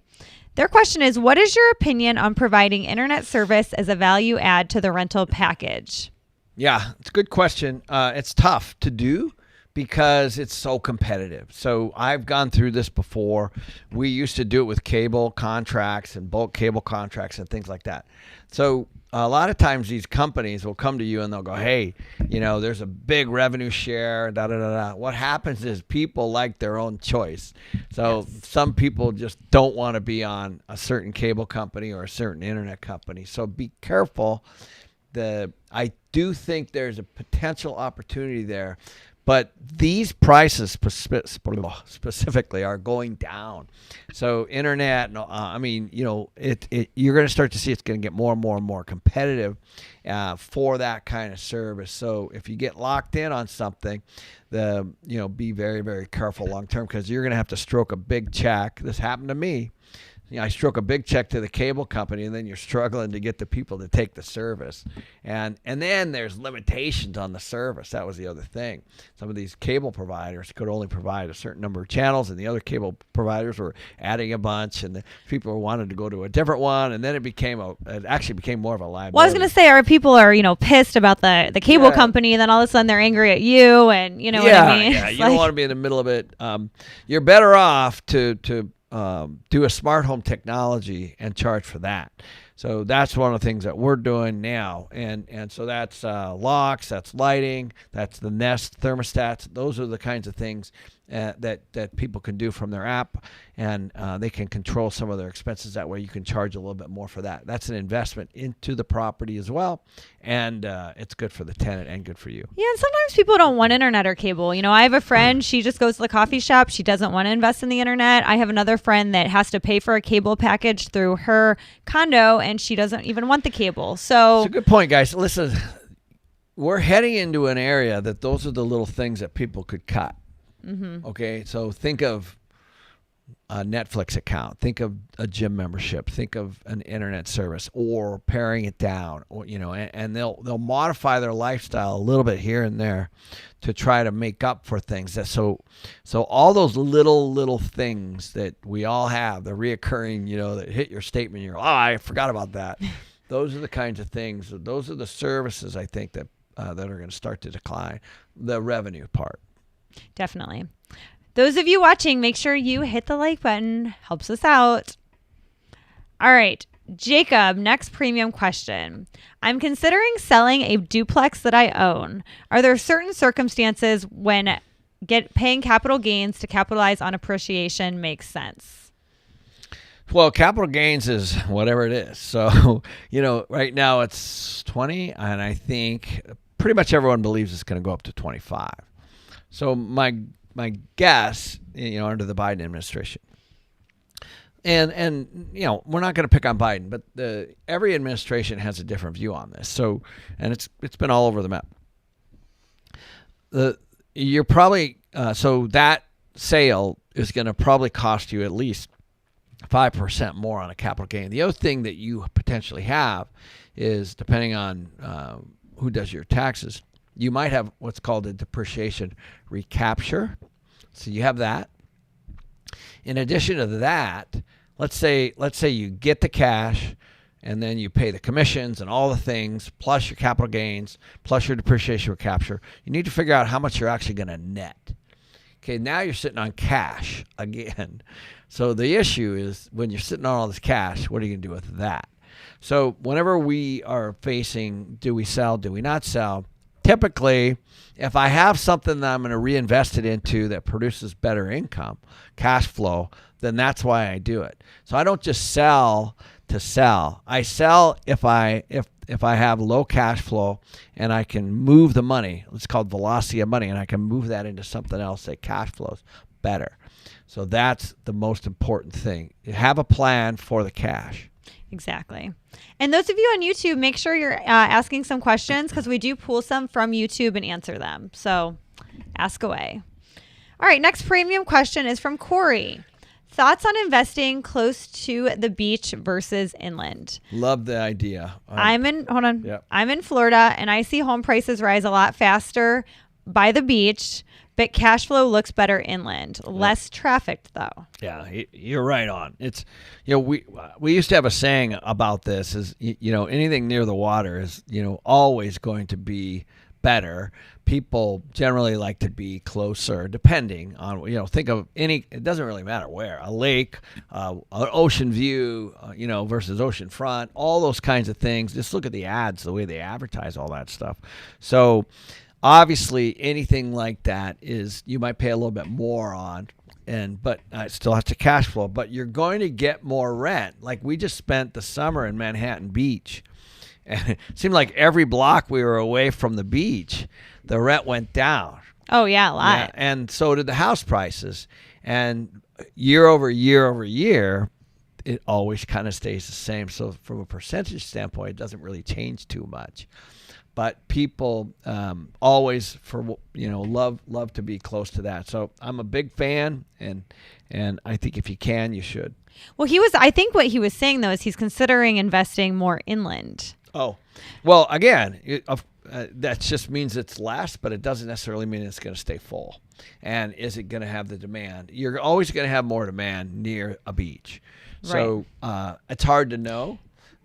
Their question is, what is your opinion on providing internet service as a value add to the rental package? Yeah, it's a good question. It's tough to do because it's so competitive. So I've gone through this before. We used to do it with cable contracts and bulk cable contracts and things like that. So a lot of times these companies will come to you and they'll go, hey, there's a big revenue share, da da da da. What happens is people like their own choice. So some people just don't want to be on a certain cable company or a certain internet company. So be careful. I do think there's a potential opportunity there. But these prices specifically are going down. So internet, you're going to start to see it's going to get more and more and more competitive for that kind of service. So if you get locked in on something, be very, very careful long term, because you're going to have to stroke a big check. This happened to me. I stroke a big check to the cable company, and then you're struggling to get the people to take the service. And then there's limitations on the service. That was the other thing. Some of these cable providers could only provide a certain number of channels, and the other cable providers were adding a bunch, and the people wanted to go to a different one, and then it actually became more of a liability. Well, I was going to say, our people are, pissed about the cable company, and then all of a sudden they're angry at you, and what I mean? Yeah, you don't want to be in the middle of it. You're better off to do a smart home technology and charge for that. So that's one of the things that we're doing now. And so that's locks, that's lighting, that's the Nest thermostats. Those are the kinds of things that people can do from their app, and they can control some of their expenses. That way you can charge a little bit more for that. That's an investment into the property as well, and it's good for the tenant and good for you. Yeah, and sometimes people don't want internet or cable. I have a friend, she just goes to the coffee shop. She doesn't want to invest in the internet. I have another friend that has to pay for a cable package through her condo, and she doesn't even want the cable. So it's a good point, guys. Listen, we're heading into an area that those are the little things that people could cut. Mm-hmm. Okay, so think of a Netflix account, think of a gym membership, think of an internet service, or paring it down, or and they'll modify their lifestyle a little bit here and there to try to make up for things. So all those little things that we all have, the reoccurring, that hit your statement, you're I forgot about that. Those are the kinds of things. Those are the services I think that are going to start to decline. The revenue part. Definitely. Those of you watching, make sure you hit the like button. Helps us out. All right. Jacob, next premium question. I'm considering selling a duplex that I own. Are there certain circumstances when paying capital gains to capitalize on appreciation makes sense? Well, capital gains is whatever it is. So, right now it's 20, and I think pretty much everyone believes it's going to go up to 25. So my guess, under the Biden administration, and we're not going to pick on Biden, but every administration has a different view on this. So, and it's been all over the map. You're probably so that sale is going to probably cost you at least 5% more on a capital gain. The other thing that you potentially have is, depending on who does your taxes, you might have what's called a depreciation recapture. So you have that. In addition to that, let's say you get the cash, and then you pay the commissions and all the things, plus your capital gains, plus your depreciation recapture. You need to figure out how much you're actually going to net. Okay, now you're sitting on cash again. So the issue is, when you're sitting on all this cash, what are you going to do with that? So whenever we are facing, do we sell, do we not sell, typically, if I have something that I'm going to reinvest it into that produces better income, cash flow, then that's why I do it. So I don't just sell to sell. I sell if I have low cash flow and I can move the money. It's called velocity of money, and I can move that into something else that cash flows better. So that's the most important thing. Have a plan for the cash. Exactly. And those of you on YouTube, make sure you're asking some questions, because we do pull some from YouTube and answer them. So ask away. All right. Next premium question is from Corey. Thoughts on investing close to the beach versus inland? Love the idea. I'm in Yep. I'm in Florida, and I see home prices rise a lot faster by the beach, but cash flow looks better inland. Less trafficked though. Yeah, you're right on. It's, we used to have a saying about this is, anything near the water is, always going to be better. People generally like to be closer, depending on, think of it doesn't really matter where, a lake, an ocean view, versus ocean front, all those kinds of things. Just look at the ads, the way they advertise all that stuff. So obviously anything like that is, you might pay a little bit more on, but it still has to cash flow, but you're going to get more rent. Like we just spent the summer in Manhattan Beach, and it seemed like every block we were away from the beach, the rent went down. Oh yeah, a lot. Yeah, and so did the house prices. And year over year over year, it always kind of stays the same. So from a percentage standpoint, it doesn't really change too much. But people always love to be close to that. So I'm a big fan, and I think if you can, you should. Well, I think what he was saying though is he's considering investing more inland. Oh, well, again, that just means it's less, but it doesn't necessarily mean it's going to stay full. And is it going to have the demand? You're always going to have more demand near a beach. So it's hard to know.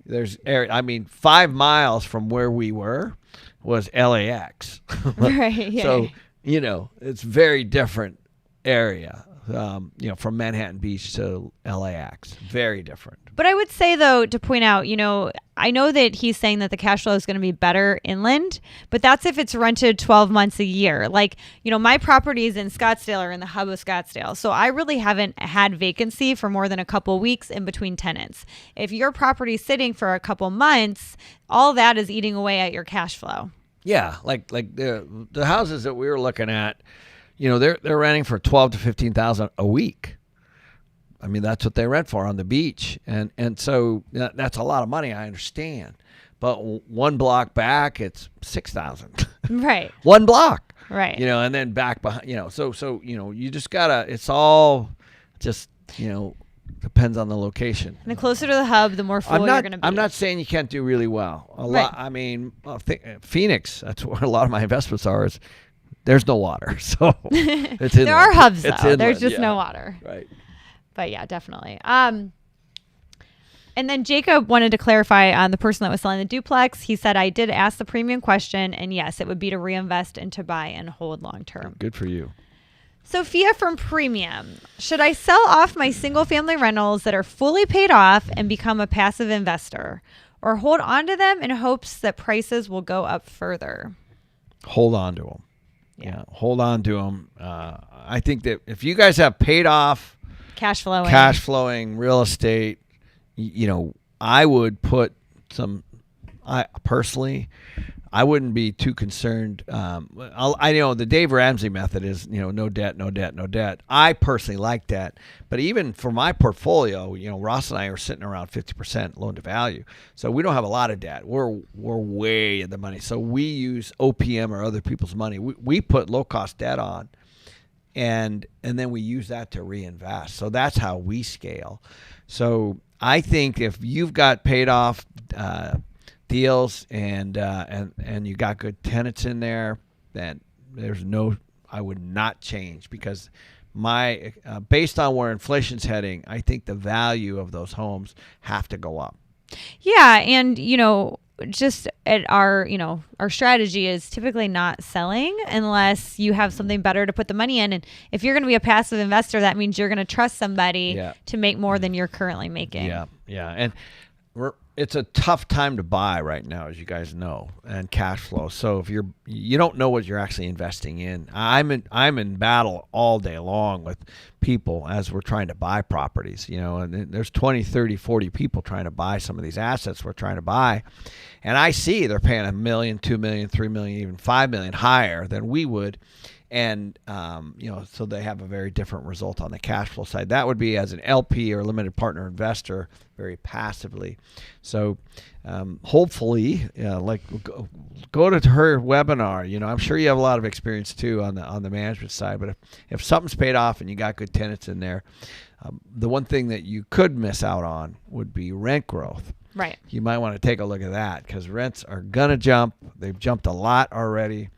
There's 5 miles from where we were was LAX. Right. Yeah. So, it's very different area, from Manhattan Beach to LAX. Very different. But I would say, though, to point out, I know that he's saying that the cash flow is going to be better inland, but that's if it's rented 12 months a year. Like, my properties in Scottsdale are in the hub of Scottsdale. So I really haven't had vacancy for more than a couple weeks in between tenants. If your property's sitting for a couple months, all that is eating away at your cash flow. Yeah. Like the houses that we were looking at, they're renting for $12,000 to $15,000 a week. I mean, that's what they rent for on the beach. And so that's a lot of money, I understand. But one block back, it's $6,000. Right. One block. Right. And then back behind, so you just gotta, it's all just, depends on the location. And the closer to the hub, the more full you're going to be. I'm not saying you can't do really well. Right. I mean, Phoenix, that's where a lot of my investments are, is there's no water. So it's there are hubs, though. Inland, There's just no water. Right. But yeah, definitely. And then Jacob wanted to clarify on the person that was selling the duplex. He said, I did ask the premium question, and yes, it would be to reinvest and to buy and hold long term. Good for you. Sophia from Premium. Should I sell off my single family rentals that are fully paid off and become a passive investor, or hold on to them in hopes that prices will go up further? Hold on to them. Yeah, hold on to them. I think that if you guys have paid off, cash flowing real estate, I would put some. I wouldn't be too concerned. I know the Dave Ramsey method is, no debt, no debt, no debt. I personally like that. But even for my portfolio, Ross and I are sitting around 50% loan to value. So we don't have a lot of debt. We're way in the money. So we use OPM or other people's money. We put low cost debt on, and then we use that to reinvest. So that's how we scale. So I think if you've got paid off deals and you got good tenants in there, then I would not change, because my based on where inflation's heading, I think the value of those homes have to go up. Yeah, and just at our strategy is typically not selling unless you have something better to put the money in. And if you're going to be a passive investor, that means you're going to trust somebody to make more than you're currently making. Yeah. And it's a tough time to buy right now, as you guys know, and cash flow. So if you don't know what you're actually investing in. I'm in battle all day long with people as we're trying to buy properties, and there's 20, 30, 40 people trying to buy some of these assets we're trying to buy. And I see they're paying $1 million, $2 million, $3 million, even $5 million higher than we would. And, so they have a very different result on the cash flow side. That would be as an LP or limited partner investor, very passively. So hopefully, go to her webinar. I'm sure you have a lot of experience too on the management side. But if something's paid off and you got good tenants in there, the one thing that you could miss out on would be rent growth. Right. You might want to take a look at that because rents are going to jump. They've jumped a lot already.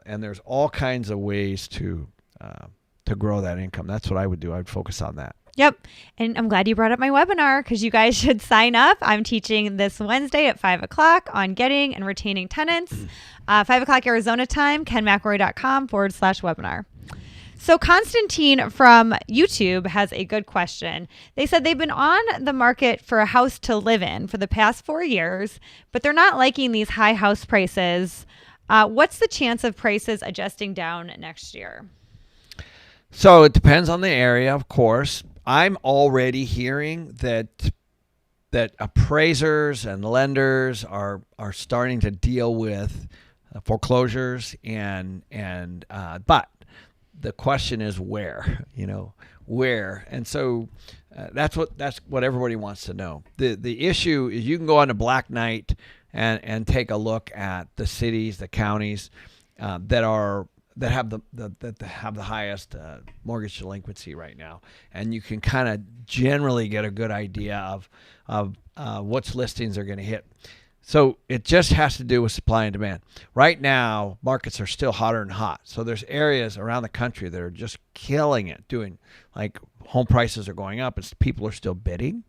And there's all kinds of ways to grow that income. That's what I would do. I'd focus on that. Yep. And I'm glad you brought up my webinar because you guys should sign up. I'm teaching this Wednesday at 5 o'clock on getting and retaining tenants. 5 o'clock Arizona time, kenmcelroy.com/webinar. So Constantine from YouTube has a good question. They said they've been on the market for a house to live in for the past 4 years, but they're not liking these high house prices. What's the chance of prices adjusting down next year? So it depends on the area, of course. I'm already hearing that appraisers and lenders are starting to deal with foreclosures but the question is where, where. And so that's what everybody wants to know. The issue is you can go on a Black Knight and take a look at the cities, the counties that have the highest mortgage delinquency right now, and you can kind of generally get a good idea of which listings are going to hit. So it just has to do with supply and demand. Right now, markets are still hotter and hot. So there's areas around the country that are just killing it, doing like home prices are going up and people are still bidding,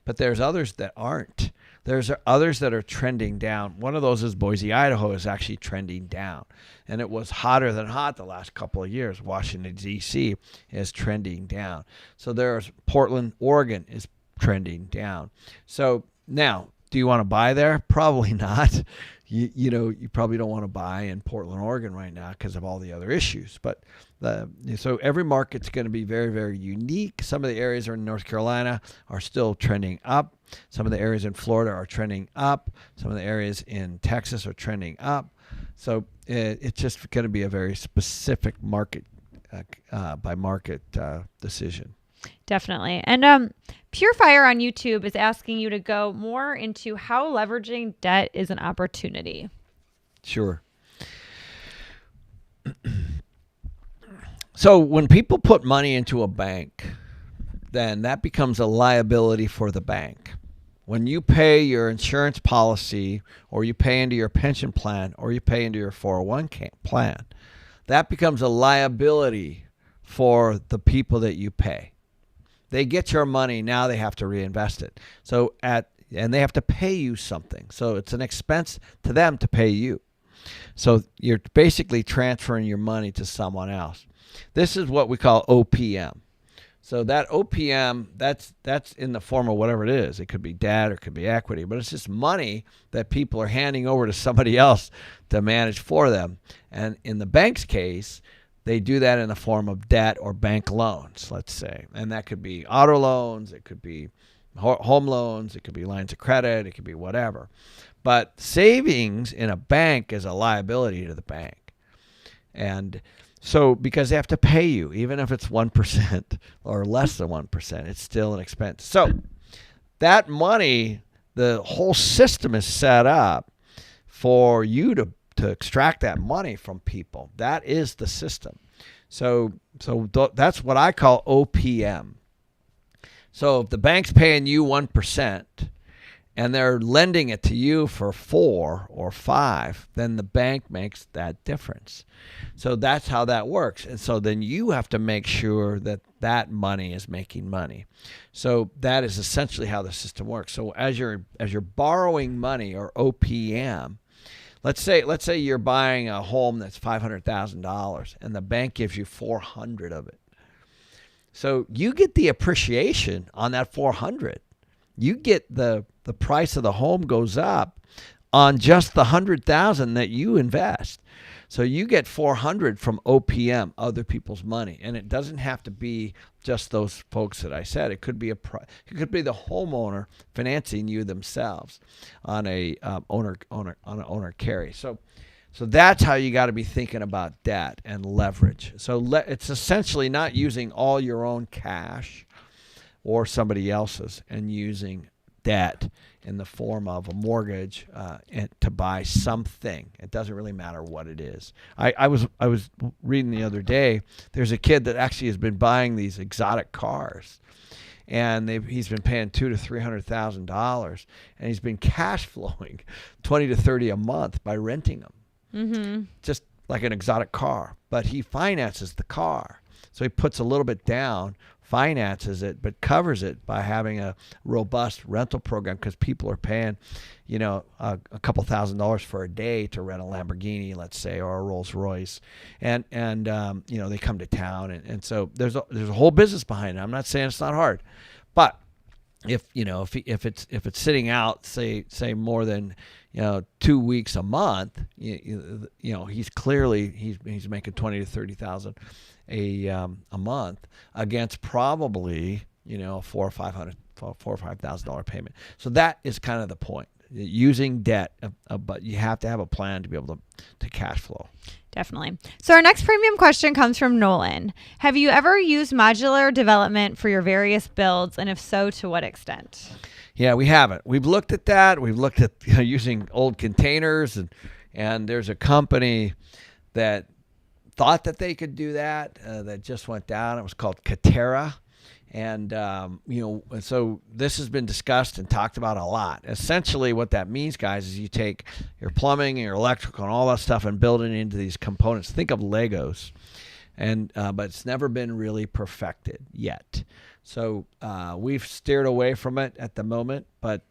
but there's others that aren't. There's others that are trending down. One of those is Boise, Idaho is actually trending down. And it was hotter than hot the last couple of years. Washington, D.C. is trending down. So there's Portland, Oregon is trending down. So now, do you want to buy there? Probably not. You probably don't want to buy in Portland, Oregon right now because of all the other issues. But so every market's going to be very, very unique. Some of the areas in North Carolina are still trending up. Some of the areas in Florida are trending up. Some of the areas in Texas are trending up. So it's just going to be a very specific market by market decision. Definitely. And Pure Fire on YouTube is asking you to go more into how leveraging debt is an opportunity. Sure. So when people put money into a bank, then that becomes a liability for the bank. When you pay your insurance policy or you pay into your pension plan or you pay into your 401k plan, that becomes a liability for the people that you pay. They get your money, now they have to reinvest it. And they have to pay you something. So it's an expense to them to pay you. So you're basically transferring your money to someone else. This is what we call OPM. So that OPM, that's in the form of whatever it is. It could be debt or it could be equity, but it's just money that people are handing over to somebody else to manage for them. And in the bank's case, they do that in the form of debt or bank loans, let's say. And that could be auto loans, it could be home loans, it could be lines of credit, it could be whatever. But savings in a bank is a liability to the bank. And so because they have to pay you, even if it's 1% or less than 1%, it's still an expense. So that money, the whole system is set up for you to extract that money from people. That is the system. So that's what I call OPM. So if the bank's paying you 1% and they're lending it to you for 4 or 5, then the bank makes that difference. So that's how that works. And so then you have to make sure that that money is making money. So that is essentially how the system works. So as you're borrowing money, or OPM, let's say you're buying a home that's $500,000 and the bank gives you $400 of it. So you get the appreciation on that $400. you get the price of the home goes up on just the 100,000 that you invest. So you get 400 from OPM, other people's money, and it doesn't have to be just those folks that I said. It could be it could be the homeowner financing you themselves on a owner carry. So that's how you got to be thinking about debt and leverage. So it's essentially not using all your own cash or somebody else's, and using debt in the form of a mortgage to buy something. It doesn't really matter what it is. I was reading the other day, there's a kid that actually has been buying these exotic cars, and he's been paying $200,000 to $300,000, and he's been cash flowing 20 to 30 a month by renting them. Mm-hmm. Just like an exotic car, but he finances the car. So he puts a little bit down, finances it, but covers it by having a robust rental program, because people are paying, a couple $1,000s for a day to rent a Lamborghini, let's say, or a Rolls Royce, and they come to town, and so there's a whole business behind it. I'm not saying it's not hard, but if it's sitting out, say more than 2 weeks a month, he's clearly he's making 20 to 30,000 a month against probably $4,000 or $5,000 payment. So that is kind of the point. Using debt, but you have to have a plan to be able to cash flow. Definitely. So our next premium question comes from Nolan. Have you ever used modular development for your various builds, and if so, to what extent? Yeah, we haven't. We've looked at that. We've looked at using old containers, and there's a company that thought that they could do that that just went down. It was called Katera. And, so this has been discussed and talked about a lot. Essentially what that means, guys, is you take your plumbing and your electrical and all that stuff and build it into these components. Think of Legos. And but it's never been really perfected yet. So we've steered away from it at the moment, but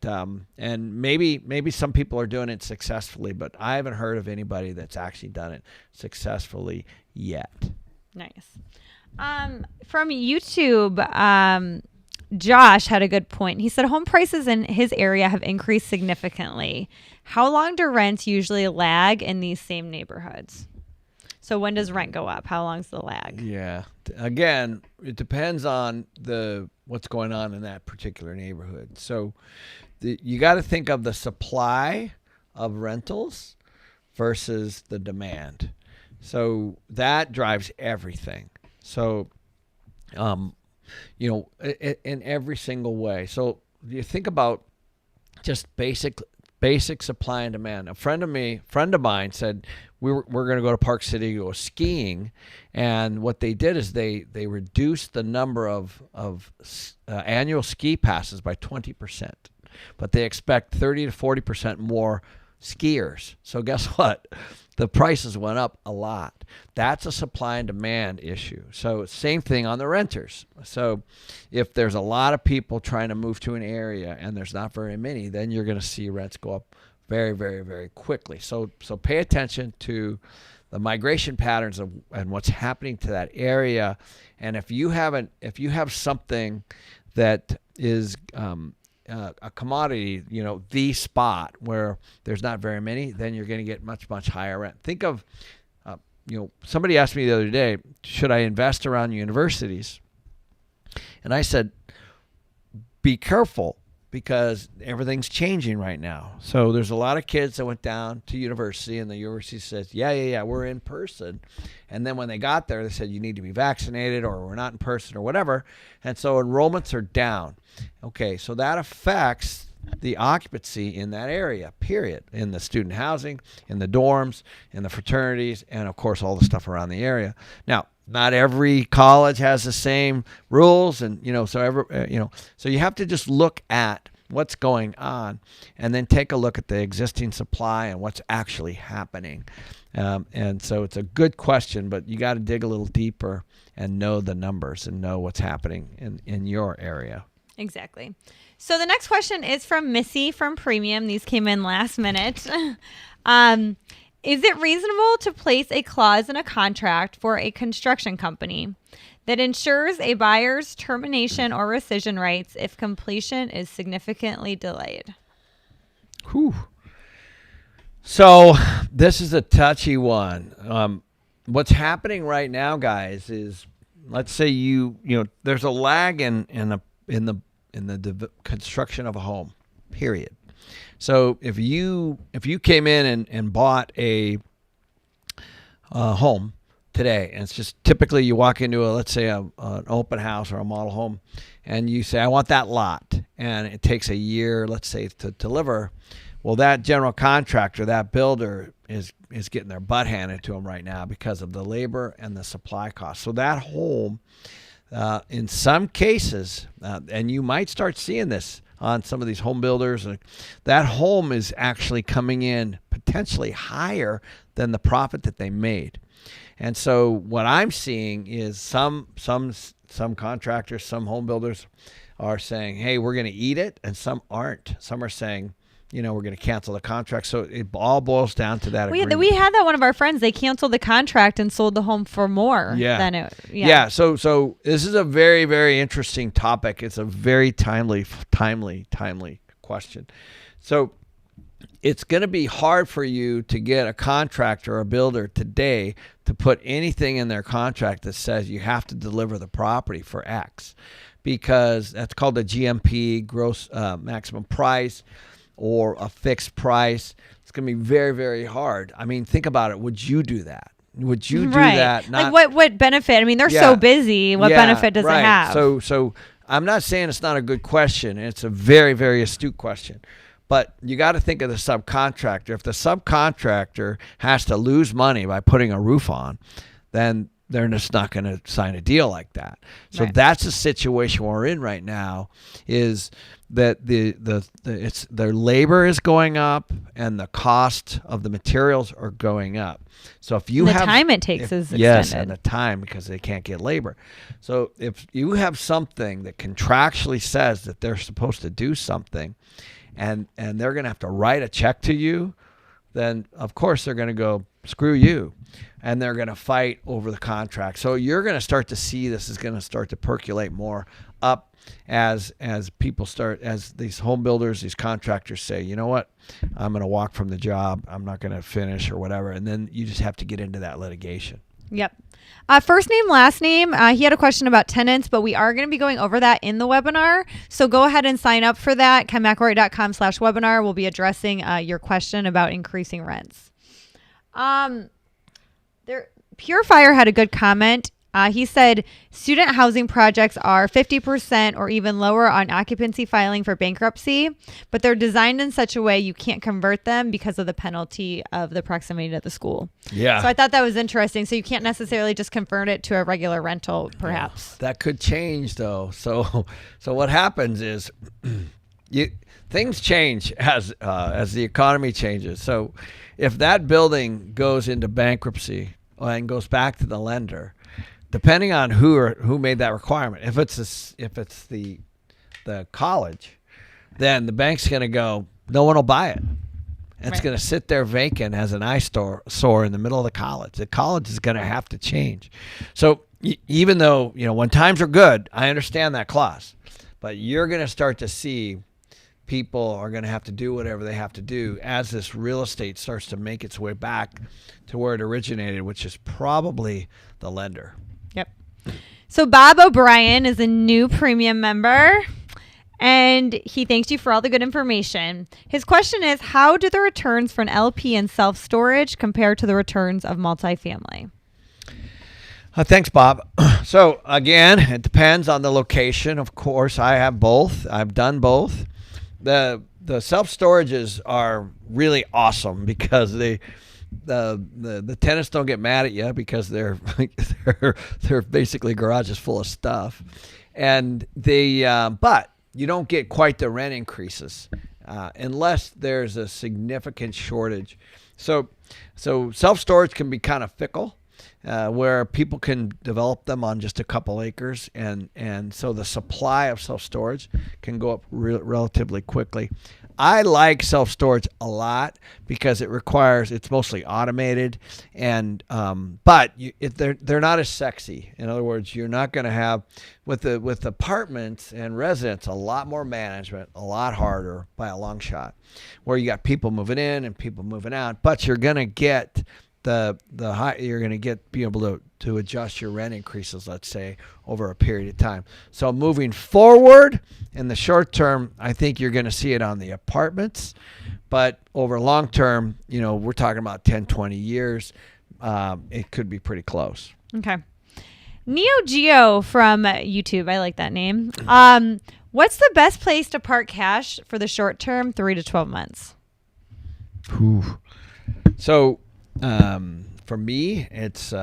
and maybe some people are doing it successfully, but I haven't heard of anybody that's actually done it successfully yet. Nice. From YouTube, Josh had a good point. He said home prices in his area have increased significantly. How long do rents usually lag in these same neighborhoods? So when does rent go up? How long's the lag? Yeah. Again, it depends on what's going on in that particular neighborhood. So you got to think of the supply of rentals versus the demand. So that drives everything. So, in every single way. So you think about just basic supply and demand. A friend of mine said we're going to go to Park City, go skiing, and what they did is they reduced the number of annual ski passes by 20%, but they expect 30 to 40% more skiers. So guess what? The prices went up a lot. That's a supply and demand issue. So same thing on the renters. So if there's a lot of people trying to move to an area and there's not very many, then you're going to see rents go up very, very, very quickly. So pay attention to the migration patterns and what's happening to that area. And if you have something that is a commodity, the spot where there's not very many, then you're going to get much, much higher rent. Think of, somebody asked me the other day, should I invest around universities? And I said, be careful, because everything's changing right now. So there's a lot of kids that went down to university, and the university says, yeah, we're in person. And then when they got there, they said, you need to be vaccinated, or we're not in person, or whatever. And so enrollments are down. Okay, so that affects the occupancy in that area, period, in the student housing, in the dorms, in the fraternities, and of course all the stuff around the area. Now, not every college has the same rules, and so you have to just look at what's going on, and then take a look at the existing supply and what's actually happening. And so it's a good question, but you got to dig a little deeper and know the numbers and know what's happening in your area. Exactly. So the next question is from Missy from Premium. These came in last minute. Is it reasonable to place a clause in a contract for a construction company that ensures a buyer's termination or rescission rights if completion is significantly delayed? Whew. So this is a touchy one. What's happening right now, guys, is let's say there's a lag in the construction of a home, period. So if you came in and bought a home today, and it's just typically you walk into let's say an open house or a model home, and you say, I want that lot, and it takes a year, let's say, to deliver. Well, that general contractor, that builder is getting their butt handed to them right now because of the labor and the supply costs. So that home, in some cases, and you might start seeing this on some of these home builders, that home is actually coming in potentially higher than the profit that they made. And so what I'm seeing is some contractors, some home builders are saying, hey, we're going to eat it, and some aren't. Some are saying, we're going to cancel the contract. So it all boils down to that agreement. We had that one of our friends. They canceled the contract and sold the home for more than it. Yeah. So this is a very, very interesting topic. It's a very timely question. So it's going to be hard for you to get a contractor or a builder today to put anything in their contract that says you have to deliver the property for X, because that's called a GMP, gross maximum price, or a fixed price. It's going to be very, very hard. I mean, think about it. Would you do that? Would you do that? What benefit? I mean, they're so busy. What benefit does it have? So I'm not saying it's not a good question. It's a very, very astute question. But you got to think of the subcontractor. If the subcontractor has to lose money by putting a roof on, then they're just not going to sign a deal like that. So that's the situation we're in right now, is that their labor is going up and the cost of the materials are going up. So if you the time it takes is extended. Yes, and the time, because they can't get labor. So if you have something that contractually says that they're supposed to do something, and they're going to have to write a check to you, then of course they're going to go, screw you, and they're going to fight over the contract. So you're going to start to see this is going to start to percolate more up as people start, as these home builders, these contractors say, you know what, I'm going to walk from the job, I'm not going to finish or whatever, and then you just have to get into that litigation. Yep. First name, last name. He had a question about tenants, but we are going to be going over that in the webinar. So go ahead and sign up for that. KenMcElroy.com/webinar. We'll be addressing your question about increasing rents. Pure Fire had a good comment. He said student housing projects are 50% or even lower on occupancy filing for bankruptcy, but they're designed in such a way you can't convert them because of the penalty of the proximity to the school. Yeah. So I thought that was interesting. So you can't necessarily just convert it to a regular rental, perhaps. That could change, though. So what happens is things change as the economy changes. So if that building goes into bankruptcy and goes back to the lender, depending on who made that requirement, if it's the college, then the bank's going to go, no one will buy it. It's going to sit there vacant as an eyesore in the middle of the college. The college is going to have to change. So even though, when times are good, I understand that clause, but you're going to start to see people are going to have to do whatever they have to do as this real estate starts to make its way back to where it originated, which is probably the lender. Yep. So Bob O'Brien is a new premium member, and he thanks you for all the good information. His question is, how do the returns for an LP and self-storage compare to the returns of multifamily? Thanks, Bob. So again, it depends on the location. Of course, I have both. I've done both. The self-storages are really awesome because the tenants don't get mad at you because they're basically garages full of stuff, and but you don't get quite the rent increases unless there's a significant shortage. So self-storage can be kind of fickle, where people can develop them on just a couple acres, and so the supply of self-storage can go up relatively quickly. I like self-storage a lot because it's mostly automated, and but they're not as sexy. In other words, you're not going to have with apartments and residents a lot more management, a lot harder by a long shot, where you got people moving in and people moving out, but you're going to get you're going to be able to adjust your rent increases, let's say, over a period of time. So moving forward in the short term, I think you're going to see it on the apartments, but over long term, we're talking about 10, 20 years. It could be pretty close. Okay. Neo Geo from YouTube. I like that name. What's the best place to park cash for the short term, 3 to 12 months? Whew. So, for me, it's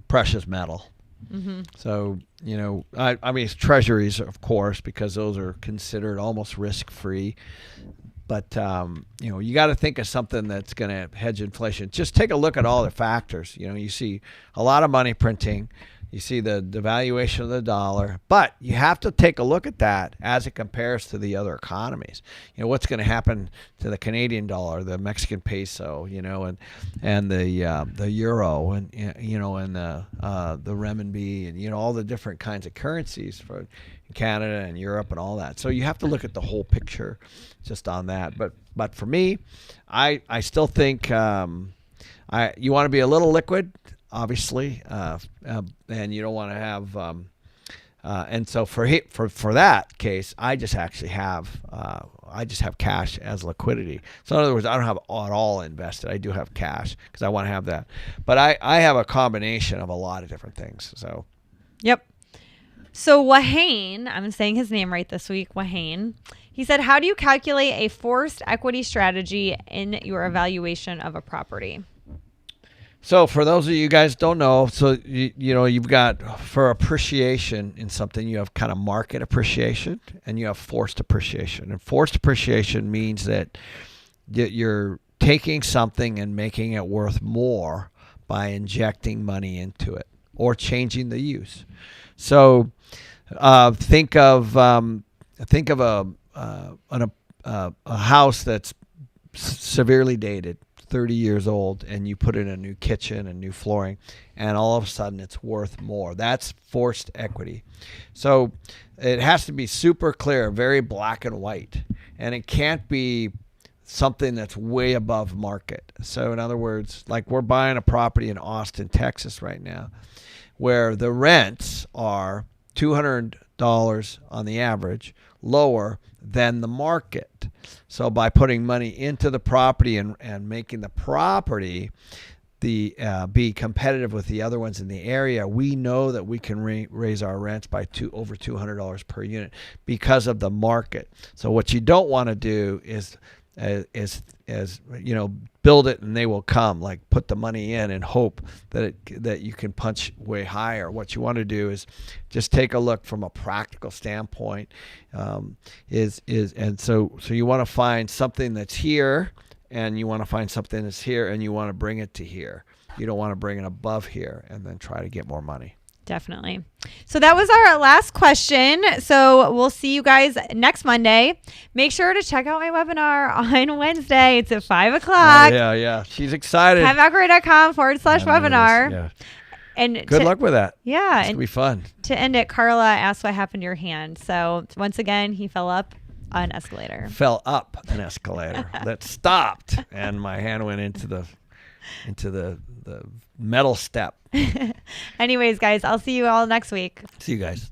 precious metal. Mm-hmm. So, I mean, it's treasuries, of course, because those are considered almost risk-free. But, you got to think of something that's going to hedge inflation. Just take a look at all the factors. You see a lot of money printing. You see the devaluation of the dollar, but you have to take a look at that as it compares to the other economies. What's going to happen to the Canadian dollar, the Mexican peso, and the euro, and and the renminbi, and all the different kinds of currencies for Canada and Europe and all that. So you have to look at the whole picture just on that. But for me, I still think you want to be a little liquid. Obviously, and you don't want to have, and so for that case, I just have cash as liquidity. So in other words, I don't have it all invested. I do have cash because I want to have that, but I have a combination of a lot of different things. So, yep. So Wahane, I'm saying his name right this week, Wahane. He said, "How do you calculate a forced equity strategy in your evaluation of a property?" So for those of you guys don't know, so you've got, for appreciation in something, you have kind of market appreciation and you have forced appreciation. And forced appreciation means that you're taking something and making it worth more by injecting money into it or changing the use. So think of a house that's severely dated, 30 years old, and you put in a new kitchen and new flooring, and all of a sudden it's worth more. That's forced equity. So it has to be super clear, very black and white, and it can't be something that's way above market. So in other words, like we're buying a property in Austin, Texas right now, where the rents are $200 on the average lower than the market. So by putting money into the property and making the property be competitive with the other ones in the area, we know that we can raise our rents by over $200 per unit because of the market. So what you don't want to do is build it and they will come, like put the money in and hope that you can punch way higher. What you want to do is just take a look from a practical standpoint. So you want to find something that's here, and you want to find something that's here, and you want to bring it to here. You don't want to bring it above here and then try to get more money. Definitely. So that was our last question. So we'll see you guys next Monday. Make sure to check out my webinar on Wednesday. It's at 5 o'clock. Yeah. She's excited. KenMcElroy.com/webinar. Yeah. And good luck with that. Yeah. It's going to be fun. To end it, Carla asked what happened to your hand. So once again, he fell up an escalator. Fell up an escalator that stopped, and my hand went into the metal step. Anyways, guys, I'll see you all next week. See you guys.